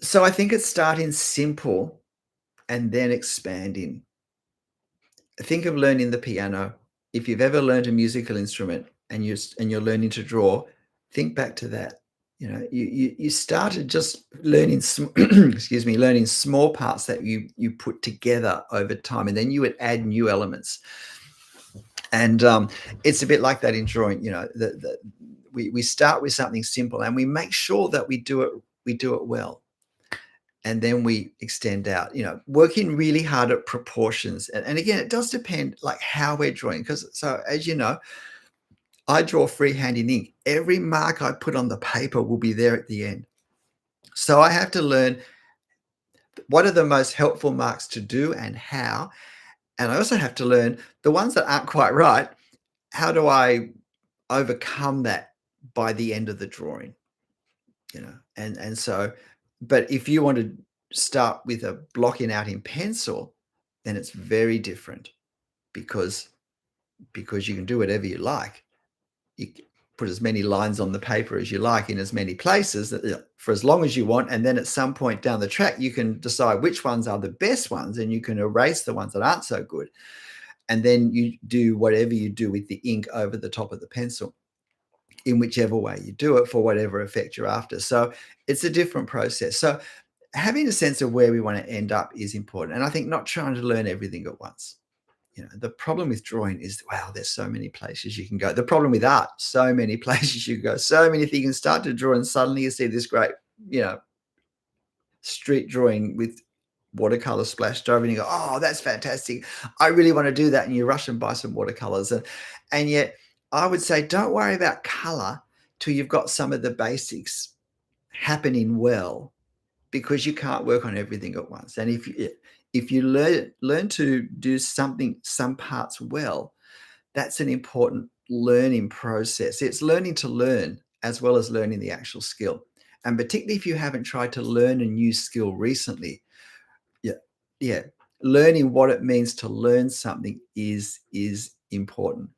So I think it's starting simple and then expanding. Think of learning the piano. If you've ever learned a musical instrument and you're learning to draw, think back to that. You started just learning excuse me, learning small parts that you put together over time, and then you would add new elements. And it's a bit like that in drawing. We start with something simple, and we make sure that we do it well, and then we extend out, working really hard at proportions. And again, it does depend like how we're drawing, because so as you know, I draw freehand in ink. Every mark I put on the paper will be there at the end. So I have to learn what are the most helpful marks to do and how. And I also have to learn the ones that aren't quite right. How do I overcome that by the end of the drawing? And so, but if you want to start with a blocking out in pencil, then it's very different, because you can do whatever you like. You put as many lines on the paper as you like in as many places for as long as you want, and then at some point down the track you can decide which ones are the best ones, and you can erase the ones that aren't so good, and then you do whatever you do with the ink over the top of the pencil, in whichever way you do it, for whatever effect you're after. So it's a different process. So having a sense of where we want to end up is important, and I think not trying to learn everything at once. The problem with drawing is, wow, there's so many places you can go. The problem with art, so many places you can go, so many things. You can start to draw, and suddenly you see this great, street drawing with watercolor splashed over, and you go, oh, that's fantastic. I really want to do that. And you rush and buy some watercolors. And yet I would say, don't worry about color till you've got some of the basics happening well, because you can't work on everything at once. And if you learn to do some parts well, that's an important learning process. It's learning to learn as well as learning the actual skill. And particularly if you haven't tried to learn a new skill recently, yeah, yeah, learning what it means to learn something is important.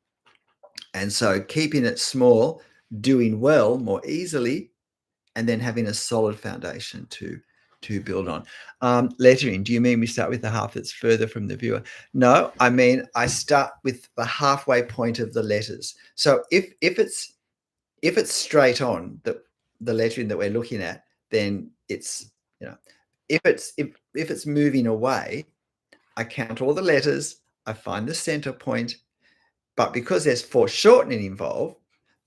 And so keeping it small, doing well more easily, and then having a solid foundation to build on. Lettering, do you mean we start with the half that's further from the viewer? No, I mean I start with the halfway point of the letters. So if it's straight on, the lettering that we're looking at, then it's, if it's moving away, I count all the letters, I find the center point, but because there's foreshortening involved,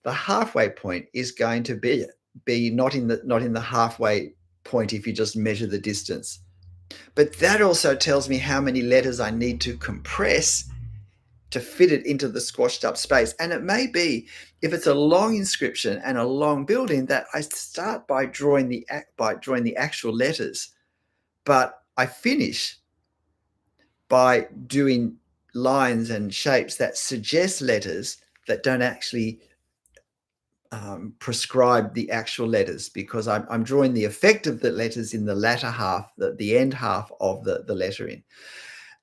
the halfway point is going to be not in the halfway point if you just measure the distance. But that also tells me how many letters I need to compress to fit it into the squashed up space. And it may be, if it's a long inscription and a long building, that I start by drawing the actual letters, but I finish by doing lines and shapes that suggest letters that don't actually prescribe the actual letters, because I'm drawing the effect of the letters in the latter half, the end half of the lettering.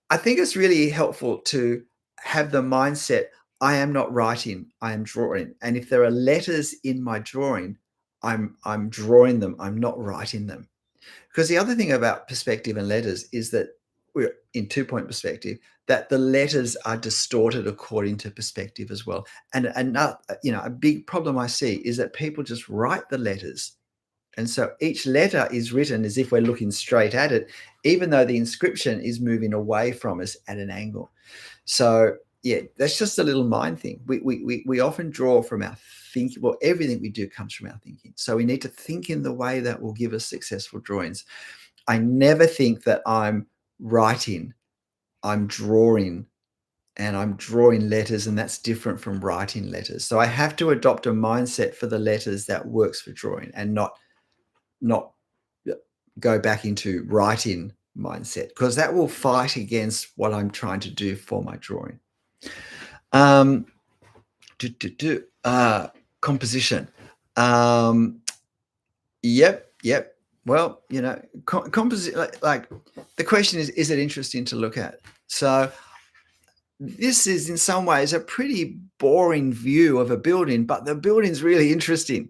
I think it's really helpful to have the mindset, I am not writing, I am drawing. And if there are letters in my drawing, I'm drawing them, I'm not writing them. Because the other thing about perspective and letters is that we're in two-point perspective, that the letters are distorted according to perspective as well. And a big problem I see is that people just write the letters And so each letter is written as if we're looking straight at it, even though the inscription is moving away from us at an angle. So yeah, that's just a little mind thing. We often draw from our thinking. Well, everything we do comes from our thinking. So we need to think in the way that will give us successful drawings. I never think that I'm writing, I'm drawing, and I'm drawing letters, and that's different from writing letters. So I have to adopt a mindset for the letters that works for drawing, and not go back into writing mindset, because that will fight against what I'm trying to do for my drawing. Um, composition. Yep. Well, composition. Like the question is it interesting to look at? So this is in some ways a pretty boring view of a building, but the building's really interesting.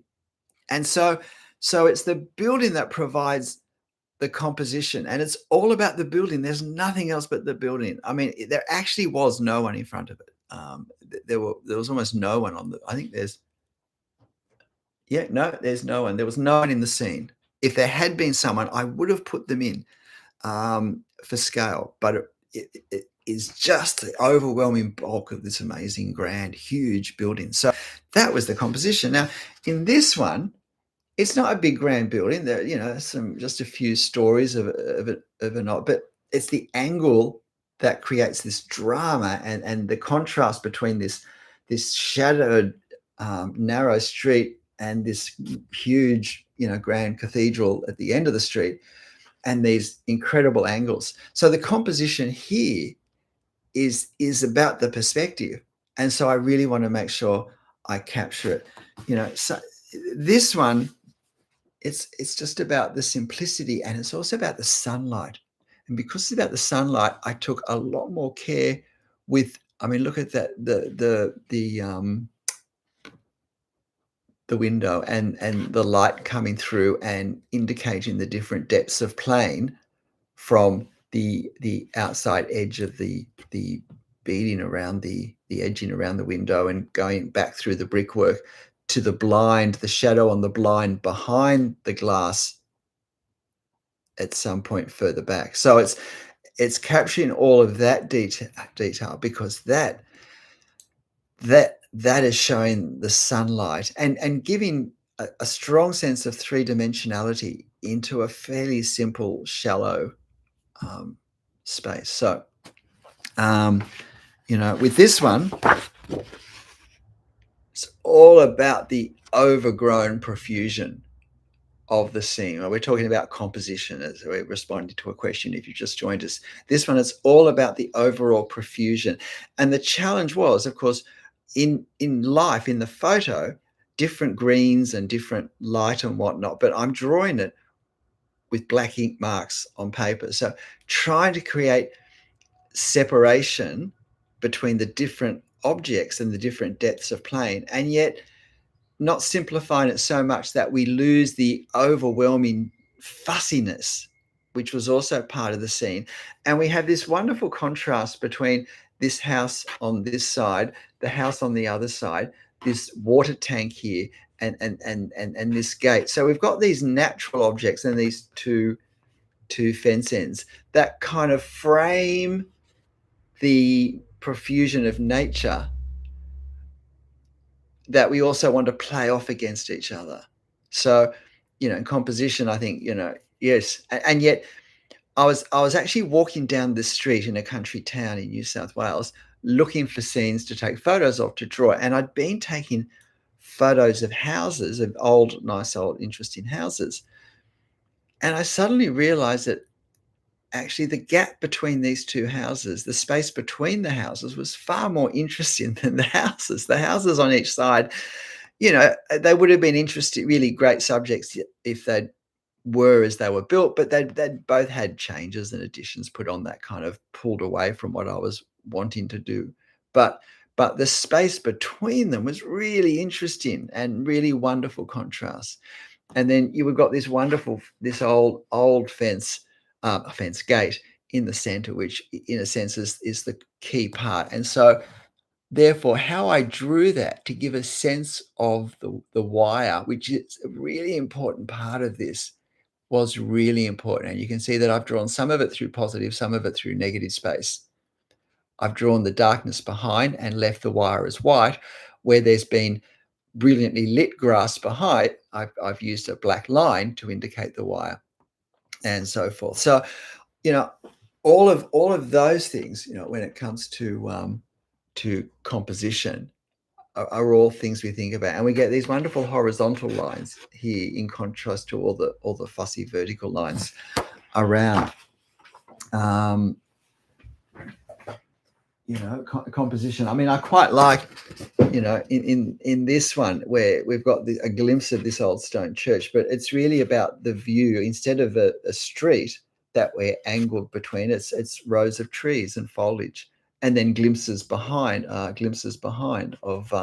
And so it's the building that provides the composition, and it's all about the building. There's nothing else but the building. I mean, there actually was no one in front of it. There was almost no one on the. I think there's no one. There was no one in the scene. If there had been someone, I would have put them in for scale, but it is just the overwhelming bulk of this amazing, grand, huge building. So that was the composition. Now, in this one, it's not a big grand building. There, just a few stories of it, but it's the angle that creates this drama and the contrast between this shadowed narrow street and this huge, grand cathedral at the end of the street, and these incredible angles. So the composition here is about the perspective, and so I really want to make sure I capture it. So this one, it's just about the simplicity, and it's also about the sunlight. And because it's about the sunlight, I took a lot more care with. I mean, look at that the window and the light coming through and indicating the different depths of plane from the outside edge of the beading around the edging around the window and going back through the brickwork to the blind, the shadow on the blind behind the glass at some point further back. So it's capturing all of that detail, because that is showing the sunlight and giving a strong sense of three-dimensionality into a fairly simple, shallow space. So, with this one, it's all about the overgrown profusion of the scene. We're talking about composition as we're responding to a question if you just joined us. This one is all about the overall profusion. And the challenge was, of course, in life, in the photo, different greens and different light and whatnot, but I'm drawing it with black ink marks on paper. So trying to create separation between the different objects and the different depths of plane, and yet not simplifying it so much that we lose the overwhelming fussiness, which was also part of the scene. And we have this wonderful contrast between this house on this side, the house on the other side, this water tank here, and this gate. So we've got these natural objects and these two fence ends that kind of frame the profusion of nature that we also want to play off against each other. So, in composition, I think, yes. And yet I was actually walking down the street in a country town in New South Wales, looking for scenes to take photos of, to draw. And I'd been taking photos of houses, of nice old, interesting houses. And I suddenly realized that actually the gap between these two houses, the space between the houses, was far more interesting than the houses. The houses on each side, they would have been interesting, really great subjects if they were as they were built, but they'd both had changes and additions put on that kind of pulled away from what I was wanting to do. But the space between them was really interesting and really wonderful contrast. And then you've got this old fence gate in the center, which in a sense is the key part. And so Therefore, how I drew that to give a sense of the wire, which is a really important part of this, was really important. And you can see that I've drawn some of it through positive, some of it through negative space. I've drawn the darkness behind and left the wire as white. Where there's been brilliantly lit grass behind, I've used a black line to indicate the wire, and so forth. So, you know, all of those things, when it comes to composition, are all things we think about, and we get these wonderful horizontal lines here in contrast to all the fussy vertical lines around. Um, composition. I mean, I quite like, in this one where we've got a glimpse of this old stone church, but it's really about the view. Instead of a street that we're angled between, it's rows of trees and foliage, and then glimpses behind of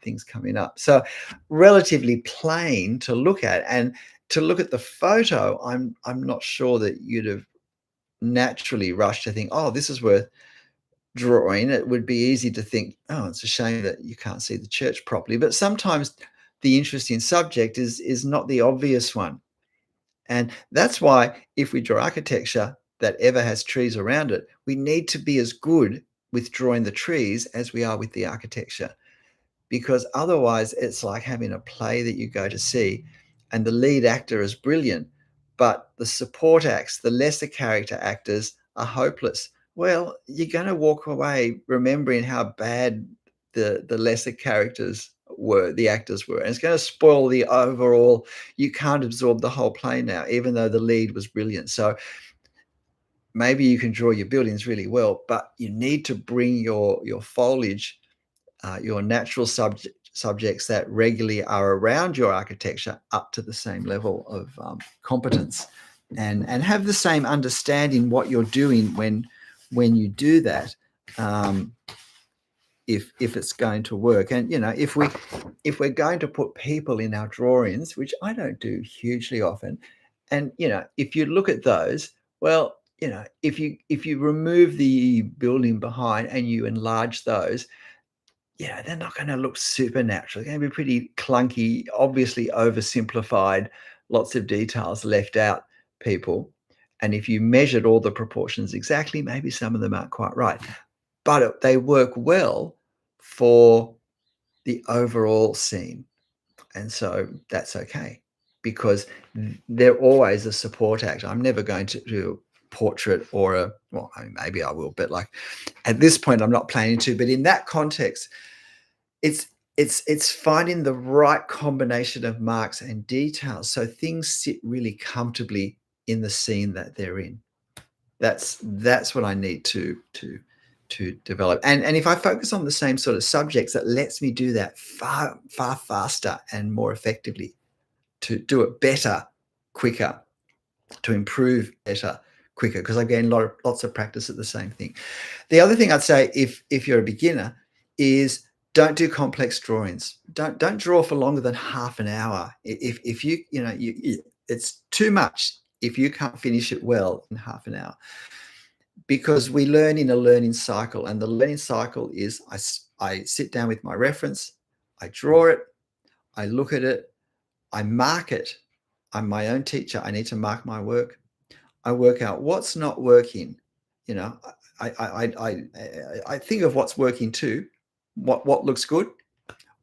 things coming up. So relatively plain to look at, and to look at the photo, I'm not sure that you'd have naturally rushed to think, oh, this is worth drawing. It would be easy to think, oh, it's a shame that you can't see the church properly. But sometimes the interesting subject is not the obvious one. And that's why if we draw architecture that ever has trees around it, we need to be as good with drawing the trees as we are with the architecture, because otherwise it's like having a play that you go to see and the lead actor is brilliant, but the support acts, the lesser character actors, are hopeless. Well, you're going to walk away remembering how bad the lesser characters were, the actors were, and it's going to spoil the overall. You can't absorb the whole play now, even though the lead was brilliant. So maybe you can draw your buildings really well, but you need to bring your foliage, your natural subjects that regularly are around your architecture, up to the same level of competence, and have the same understanding what you're doing when you do that. If it's going to work, and if we're going to put people in our drawings, which I don't do hugely often, and if you look at those, well, if you remove the building behind and you enlarge those, they're not going to look supernatural. They're going to be pretty clunky, obviously oversimplified, lots of details left out, people. And if you measured all the proportions exactly, maybe some of them aren't quite right, but they work well for the overall scene. And so that's okay, because they're always a support act. I'm never going to do a portrait or well, I mean, maybe I will, but like at this point, I'm not planning to. But in that context, it's it's finding the right combination of marks and details so things sit really comfortably in the scene that they're in. That's what I need to develop. And if I focus on the same sort of subjects, that lets me do that far faster and more effectively, to do it better, quicker, to improve better, quicker, because I gain lots of practice at the same thing. The other thing I'd say, if you're a beginner, is don't do complex drawings. Don't draw for longer than half an hour. If it's too much if you can't finish it well in half an hour, because we learn in a learning cycle, and the learning cycle is I sit down with my reference, I draw it, I look at it, I mark it. I'm my own teacher. I need to mark my work. I work out what's not working. You know, I think of what's working too. What looks good?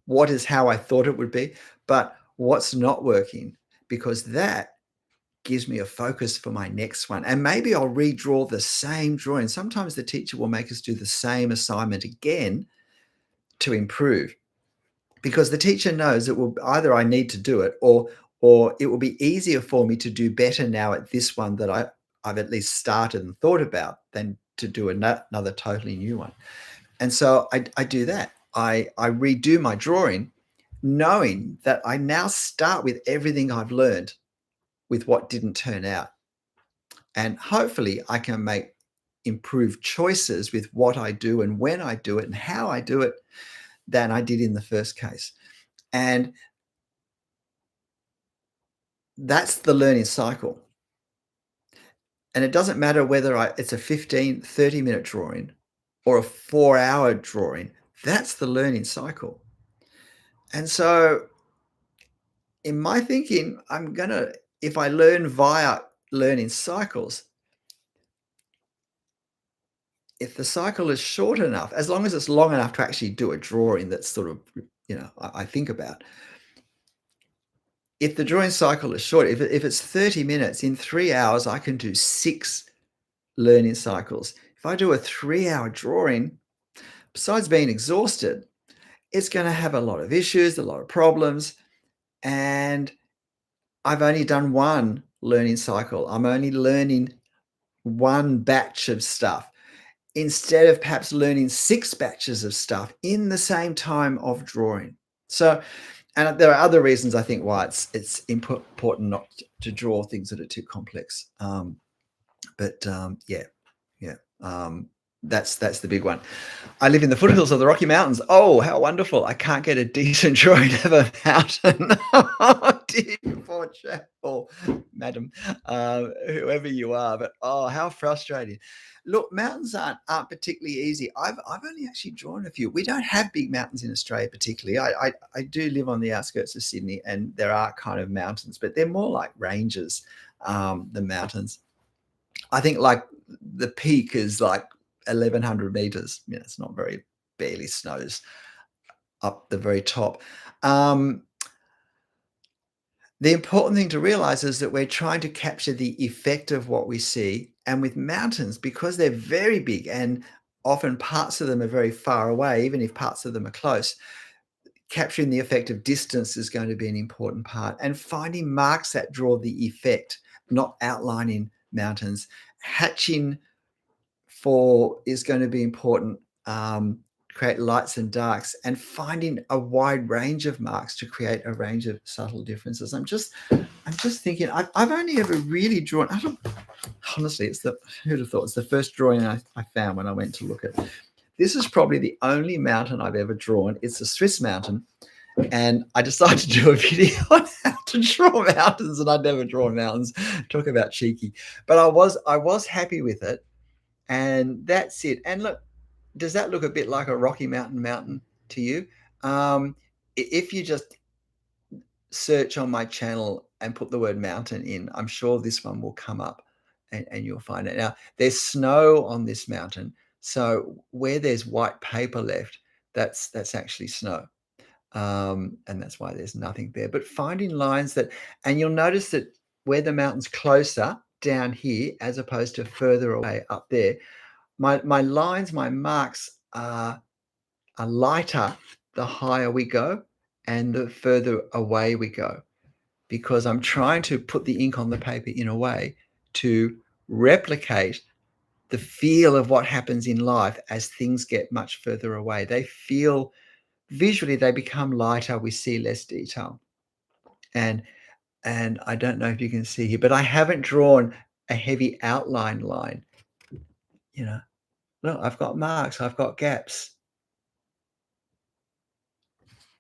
What is how I thought it would be? But what's not working? Because that gives me a focus for my next one. And maybe I'll redraw the same drawing. Sometimes the teacher will make us do the same assignment again to improve, because the teacher knows it will either I need to do it, or it will be easier for me to do better now at this one that I've at least started and thought about, than to do another totally new one. And so I do that. I redo my drawing, knowing that I now start with everything I've learned with what didn't turn out. And hopefully I can make improved choices with what I do and when I do it and how I do it than I did in the first case. And that's the learning cycle. And it doesn't matter whether it's a 15, 30-minute drawing or a 4-hour drawing. That's the learning cycle. And so in my thinking, if I learn via learning cycles, if the cycle is short enough, as long as it's long enough to actually do a drawing that's sort of, I think about, if the drawing cycle is short, if it's 30 minutes, in 3 hours, I can do 6 learning cycles. If I do a 3-hour drawing, besides being exhausted, it's going to have a lot of issues, a lot of problems. And I've only done one learning cycle. I'm only learning one batch of stuff instead of perhaps learning 6 batches of stuff in the same time of drawing. So, and there are other reasons I think why it's important not to draw things that are too complex. Yeah, yeah. That's the big one. I live in the foothills of the Rocky Mountains. Oh, how wonderful. I can't get a decent drawing of a mountain. Oh, dear, poor chap or madam, whoever you are. But, oh, how frustrating. Look, mountains aren't particularly easy. I've only actually drawn a few. We don't have big mountains in Australia particularly. I do live on the outskirts of Sydney, and there are kind of mountains, but they're more like ranges than mountains. I think like the peak is like 1,100 meters. It's not very, barely snows up the very top. The important thing to realize is that we're trying to capture the effect of what we see. And with mountains, because they're very big and often parts of them are very far away, even if parts of them are close, capturing the effect of distance is going to be an important part. And finding marks that draw the effect, not outlining mountains. Hatching is going to be important. Create lights and darks, and finding a wide range of marks to create a range of subtle differences. I'm just thinking. I've only ever really drawn. Honestly, who'd have thought? It's the first drawing I found when I went to look at. This is probably the only mountain I've ever drawn. It's a Swiss mountain, and I decided to do a video on how to draw mountains, and I'd never drawn mountains. Talk about cheeky, but I was happy with it. And that's it. And look, does that look a bit like a Rocky Mountain to you? If you just search on my channel and put the word mountain in, I'm sure this one will come up and you'll find it. Now, there's snow on this mountain. So where there's white paper left, that's actually snow. And that's why there's nothing there. But finding lines and you'll notice that where the mountain's closer down here, as opposed to further away up there, my lines, my marks are lighter the higher we go and the further away we go, because I'm trying to put the ink on the paper in a way to replicate the feel of what happens in life as things get much further away. They feel visually, they become lighter. We see less detail. And I don't know if you can see here, but I haven't drawn a heavy outline line. Look, I've got marks, I've got gaps.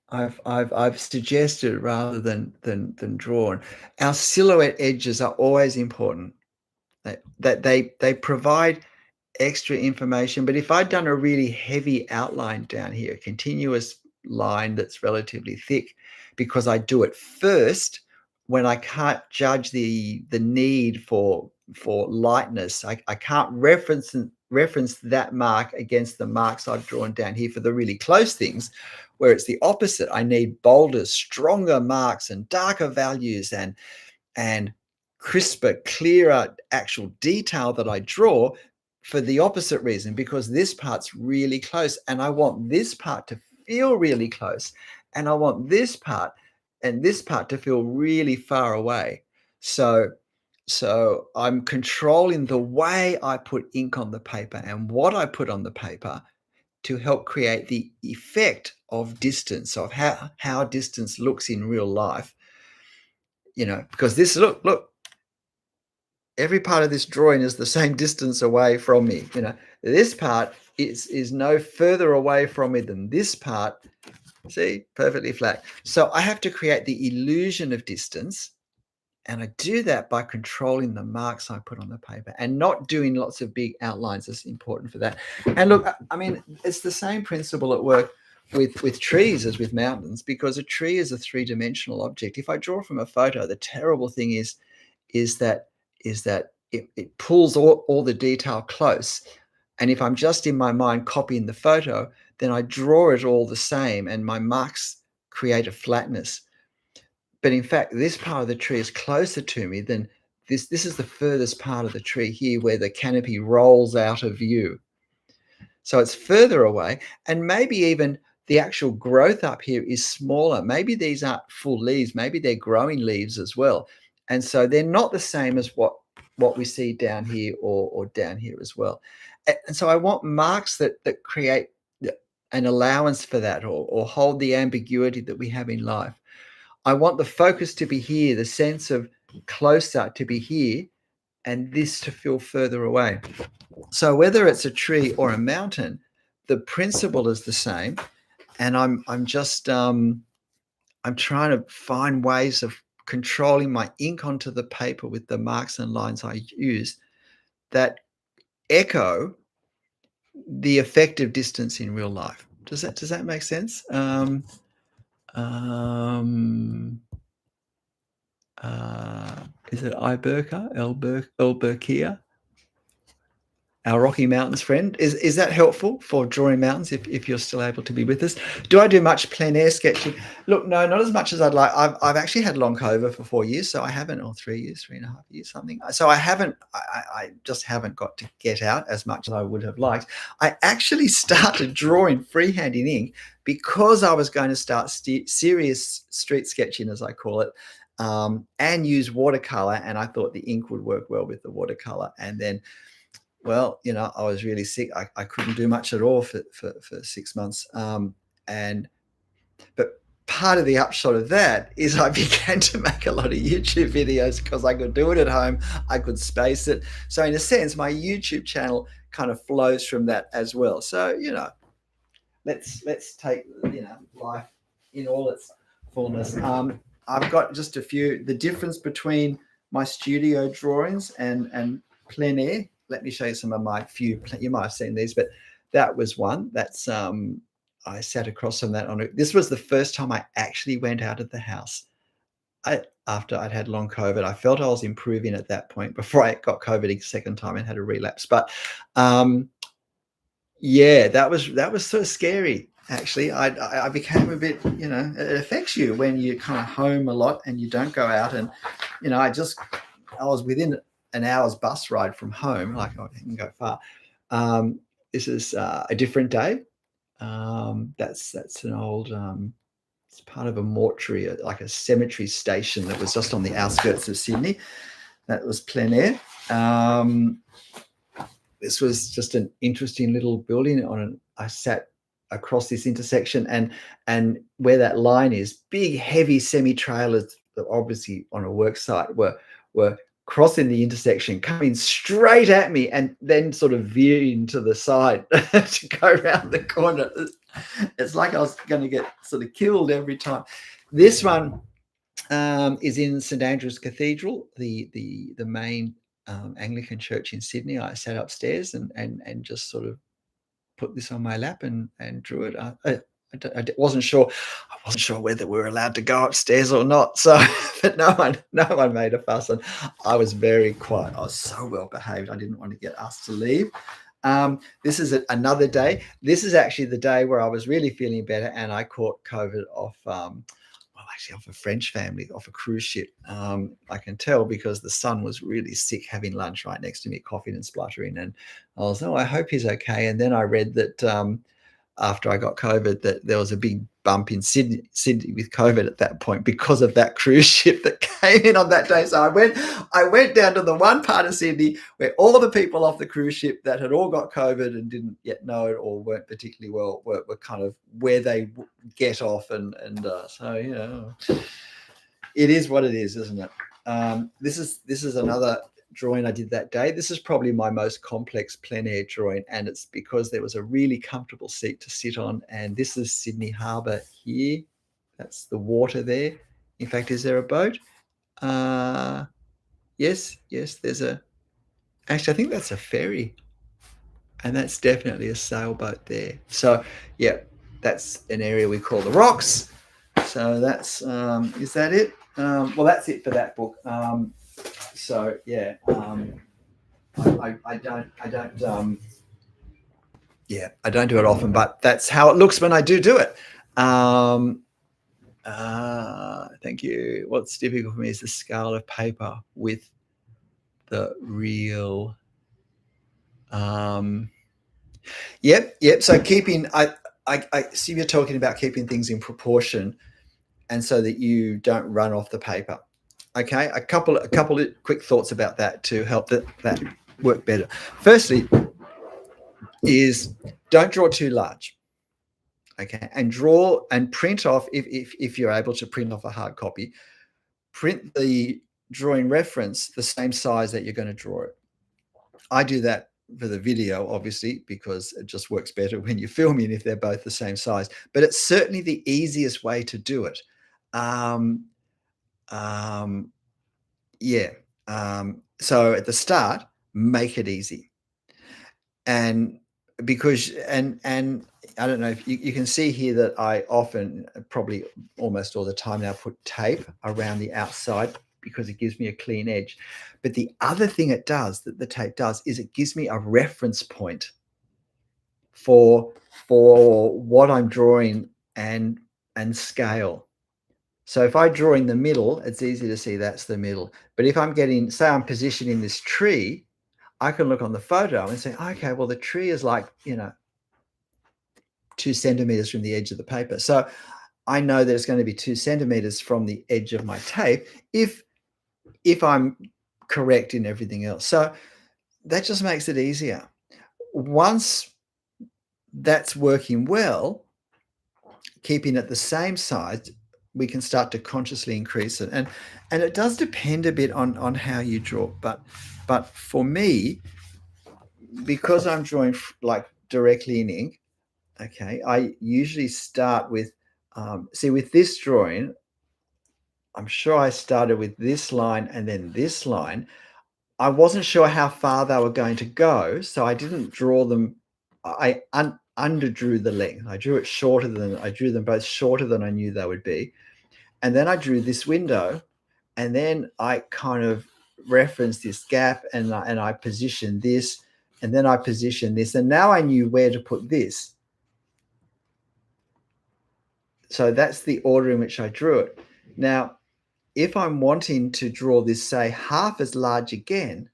I've suggested rather than drawn. Our silhouette edges are always important. They provide extra information. But if I'd done a really heavy outline down here, a continuous line that's relatively thick, because I do it first when I can't judge the need for lightness, I can't reference that mark against the marks I've drawn down here for the really close things, where it's the opposite. I need bolder, stronger marks and darker values and crisper, clearer actual detail that I draw, for the opposite reason, because this part's really close and I want this part to feel really close, and I want this part and this part to feel really far away. So I'm controlling the way I put ink on the paper and what I put on the paper to help create the effect of distance, of how distance looks in real life. Because this, look, every part of this drawing is the same distance away from me. This part is no further away from me than this part. See, perfectly flat. So I have to create the illusion of distance And I do that by controlling the marks I put on the paper and not doing lots of big outlines. Is important for that. And look, I mean, it's the same principle at work with trees as with mountains, because a tree is a three-dimensional object. If I draw from a photo, the terrible thing is that it pulls all the detail close. And if I'm just in my mind copying the photo, then I draw it all the same and my marks create a flatness. But in fact, this part of the tree is closer to me than this. This is the furthest part of the tree here where the canopy rolls out of view. So it's further away, and maybe even the actual growth up here is smaller. Maybe these aren't full leaves, maybe they're growing leaves as well. And so they're not the same as what we see down here or down here as well. And so I want marks that create an allowance for that, or hold the ambiguity that we have in life. I want the focus to be here, the sense of closer to be here, and this to feel further away. So whether it's a tree or a mountain, the principle is the same. And I'm just I'm trying to find ways of controlling my ink onto the paper with the marks and lines I use that echo the effective distance in real life. Does that make sense? Um, is it Iberca, Albercia? Our Rocky Mountains friend. Is that helpful for drawing mountains if you're still able to be with us? Do I do much plein air sketching? Look, no, not as much as I'd like. I've actually had long COVID for 4 years, so I haven't, or 3 years, 3.5 years, something. So I haven't, I just haven't got to get out as much as I would have liked. I actually started drawing freehand in ink because I was going to start serious street sketching, as I call it, and use watercolor. And I thought the ink would work well with the watercolor. And then, well, I was really sick. I couldn't do much at all for 6 months. But part of the upshot of that is I began to make a lot of YouTube videos because I could do it at home. I could space it. So in a sense, my YouTube channel kind of flows from that as well. So, let's take, life in all its fullness. I've got just a few, the difference between my studio drawings and plein air. Let me show you some of my few. You might have seen these, but that was one. That's I sat across from that on it. This was the first time I actually went out of the house. After I'd had long COVID, I felt I was improving at that point before I got COVID a second time and had a relapse. But yeah, that was sort of scary. Actually, I became a bit, it affects you when you're kind of home a lot and you don't go out. And, I was within an hour's bus ride from home. Like, I didn't go far. This is a different day. That's an old, it's part of a mortuary, like a cemetery station that was just on the outskirts of Sydney. That was plein air. This was just an interesting little building. I sat across this intersection, and where that line is, big, heavy semi-trailers that obviously on a work site were crossing the intersection, coming straight at me, and then sort of veering to the side to go around the corner. It's like I was going to get sort of killed every time. This one is in St Andrew's Cathedral, the main Anglican church in Sydney. I sat upstairs and just sort of put this on my lap and drew it. I wasn't sure. I wasn't sure whether we were allowed to go upstairs or not. So, but no one made a fuss, and I was very quiet. I was so well behaved. I didn't want to get asked to leave. This is another day. This is actually the day where I was really feeling better, and I caught COVID off. Actually, off a French family, off a cruise ship. I can tell because the son was really sick, having lunch right next to me, coughing and spluttering. And I was, I hope he's okay. And then I read that after I got COVID, that there was a big bump in Sydney with COVID at that point because of that cruise ship that came in on that day. So I went down to the one part of Sydney where all the people off the cruise ship that had all got COVID and didn't yet know it or weren't particularly well were kind of where they get off, and so it is what it is, isn't it? This is another drawing I did that day. This is probably my most complex plein air drawing, and it's because there was a really comfortable seat to sit on. And this is Sydney Harbour here. That's the water there. In fact, is there a boat? Uh, yes, yes, there's a actually, I think that's a ferry, and that's definitely a sailboat there. So, yeah, that's an area we call the rocks. So that's is that it? Well, that's it for that book. So yeah, I don't do it often, but that's how it looks when I do it. Um, thank you. What's difficult for me is the scale of paper with the real. Um, yep. So keeping, I see you're talking about keeping things in proportion, and so that you don't run off the paper. Okay, a couple of quick thoughts about that to help that work better. Firstly, is don't draw too large. Okay, and draw and print off if you're able to print off a hard copy. Print the drawing reference the same size that you're going to draw it. I do that for the video, obviously, because it just works better when you're filming if they're both the same size. But it's certainly the easiest way to do it. Um, um, yeah. So at the start, make it easy. And because and I don't know if you can see here that I often, probably almost all the time now, put tape around the outside because it gives me a clean edge. But the other thing it does, that the tape does, is it gives me a reference point for what I'm drawing and scale. So if I draw in the middle, it's easy to see that's the middle. But if I'm getting, say I'm positioning this tree, I can look on the photo and say, okay, well, the tree is like, 2 centimeters from the edge of the paper. So I know that it's going to be 2 centimeters from the edge of my tape if I'm correct in everything else. So that just makes it easier. Once that's working well, keeping it the same size, we can start to consciously increase it. And it does depend a bit on how you draw. But for me, because I'm drawing like directly in ink, okay, I usually start with, see, with this drawing, I'm sure I started with this line and then this line. I wasn't sure how far they were going to go, so I didn't draw them. I underdrew the length. I drew them both shorter than I knew they would be. And then I drew this window, and then I kind of referenced this gap, and I positioned this, and then I positioned this, and now I knew where to put this. So that's the order in which I drew it. Now, if I'm wanting to draw this, say, half as large again,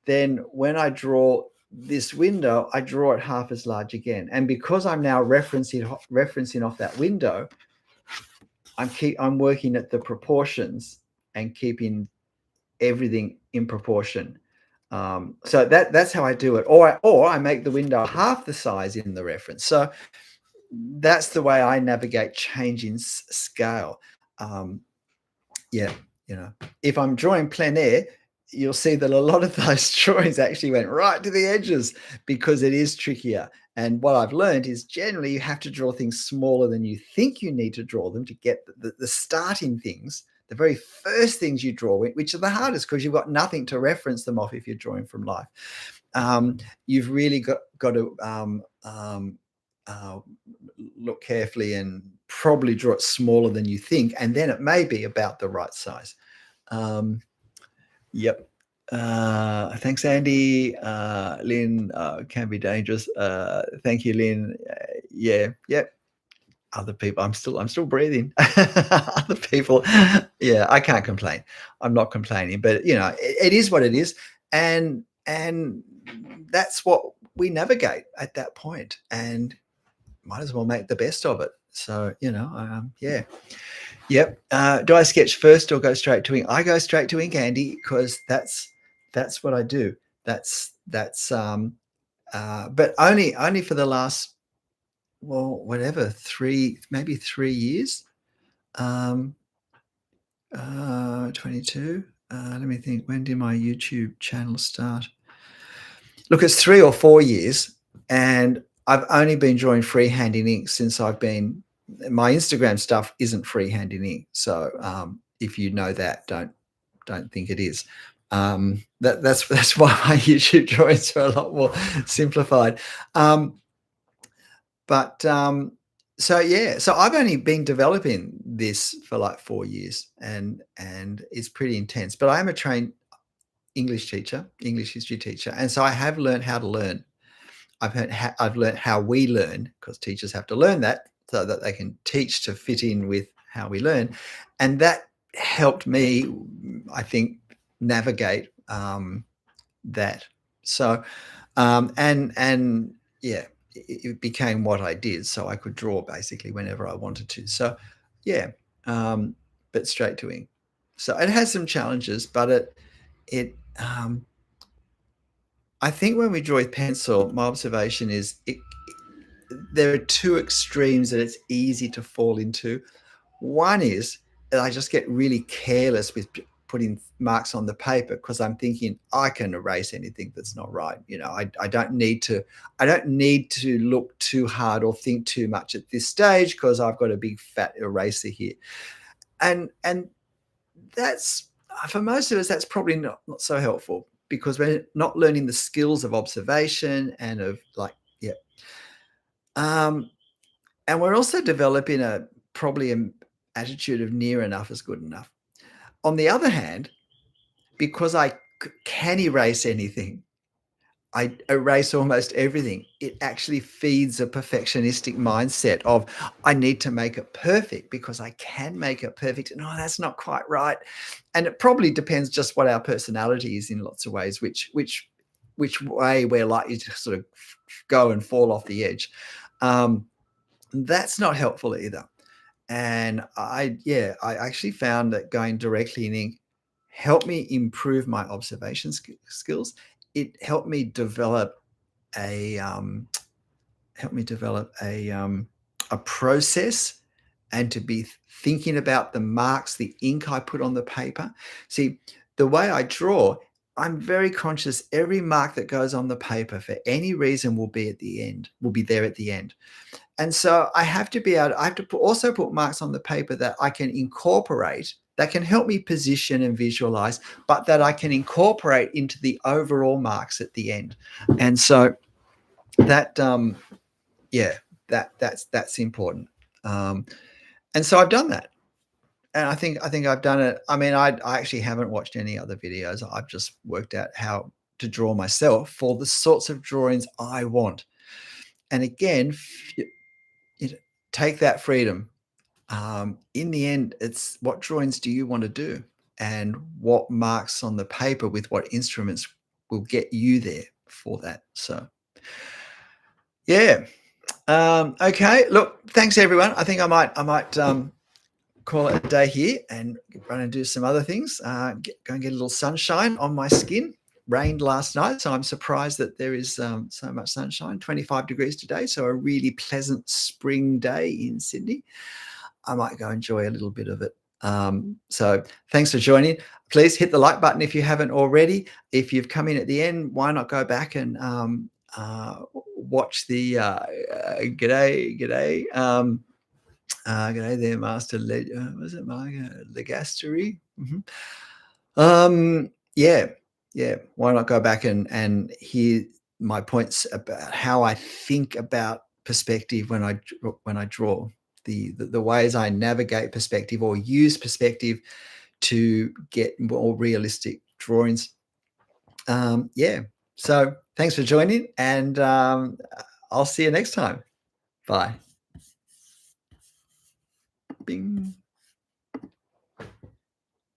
then when I draw this window, I draw it half as large again. And because I'm now referencing off that window, I'm working at the proportions and keeping everything in proportion. So that's how I do it. Or I make the window half the size in the reference. So that's the way I navigate changing scale. Yeah, if I'm drawing plein air, you'll see that a lot of those drawings actually went right to the edges because it is trickier. And what I've learned is generally you have to draw things smaller than you think you need to draw them to get the starting things, the very first things you draw, which are the hardest because you've got nothing to reference them off if you're drawing from life. You've really got to uh, look carefully and probably draw it smaller than you think, and then it may be about the right size. Yep. Thanks, Andy. Lynn, can be dangerous. Thank you, Lynn. Yeah, yep. Other people, I'm still breathing. Other people, yeah, I can't complain. I'm not complaining, but it is what it is, and that's what we navigate at that point, and might as well make the best of it. So yeah. Yep. Do I sketch first or go straight to ink? I go straight to ink, Andy, because that's what I do. That's but only for the last, well, whatever, maybe 3 years. 22. Let me think. When did my YouTube channel start? Look, it's 3 or 4 years, and I've only been drawing freehand in ink since I've been. My Instagram stuff isn't freehand in ink, so if you know that, don't think it is. That's why my YouTube drawings are a lot more simplified. Um, but so yeah, so I've only been developing this for like 4 years, and it's pretty intense. But I am a trained English teacher, English history teacher, and so I have learned how to learn. I've learned how we learn, because teachers have to learn that so that they can teach to fit in with how we learn, and that helped me, I think, navigate that. So, and yeah, it became what I did, so I could draw basically whenever I wanted to. So, yeah, but straight to ink. So it has some challenges, but it I think when we draw with pencil, my observation is there are two extremes that it's easy to fall into. One is that I just get really careless with putting marks on the paper because I'm thinking I can erase anything that's not right. I don't need to look too hard or think too much at this stage because I've got a big fat eraser here. And that's, for most of us, that's probably not so helpful because we're not learning the skills of observation and of like, yeah. Um, and we're also developing probably an attitude of near enough is good enough. On the other hand, because I can erase anything, I erase almost everything. It actually feeds a perfectionistic mindset of I need to make it perfect because I can make it perfect. No, that's not quite right. And it probably depends just what our personality is in lots of ways, which way we're likely to sort of go and fall off the edge. That's not helpful either. And I actually found that going directly in ink helped me improve my observation skills. It a um, helped me develop a process and to be thinking about the marks, the ink I put on the paper. See, the way I draw, I'm very conscious every mark that goes on the paper for any reason will be at the end, will be there at the end. And so I have to be able to, I have to also put marks on the paper that I can incorporate, that can help me position and visualize, but that I can incorporate into the overall marks at the end. And so that, yeah, that's important. Um, and so I've done that. And I think I've done it. I mean, I actually haven't watched any other videos. I've just worked out how to draw myself for the sorts of drawings I want. And again, you know, take that freedom. In the end, it's what drawings do you want to do, and what marks on the paper with what instruments will get you there for that. So, yeah. Okay. Look, thanks everyone. I think I might call it a day here and run and do some other things. Go and get a little sunshine on my skin. Rained last night, so I'm surprised that there is so much sunshine. 25 degrees today, so a really pleasant spring day in Sydney. I might go enjoy a little bit of it. So thanks for joining. Please hit the like button if you haven't already. If you've come in at the end, why not go back and watch the g'day. G'day there, Master. Was it Legastery? Yeah, yeah. Why not go back and hear my points about how I think about perspective when I draw the ways I navigate perspective or use perspective to get more realistic drawings. Yeah. So thanks for joining, and I'll see you next time. Bye. Bing.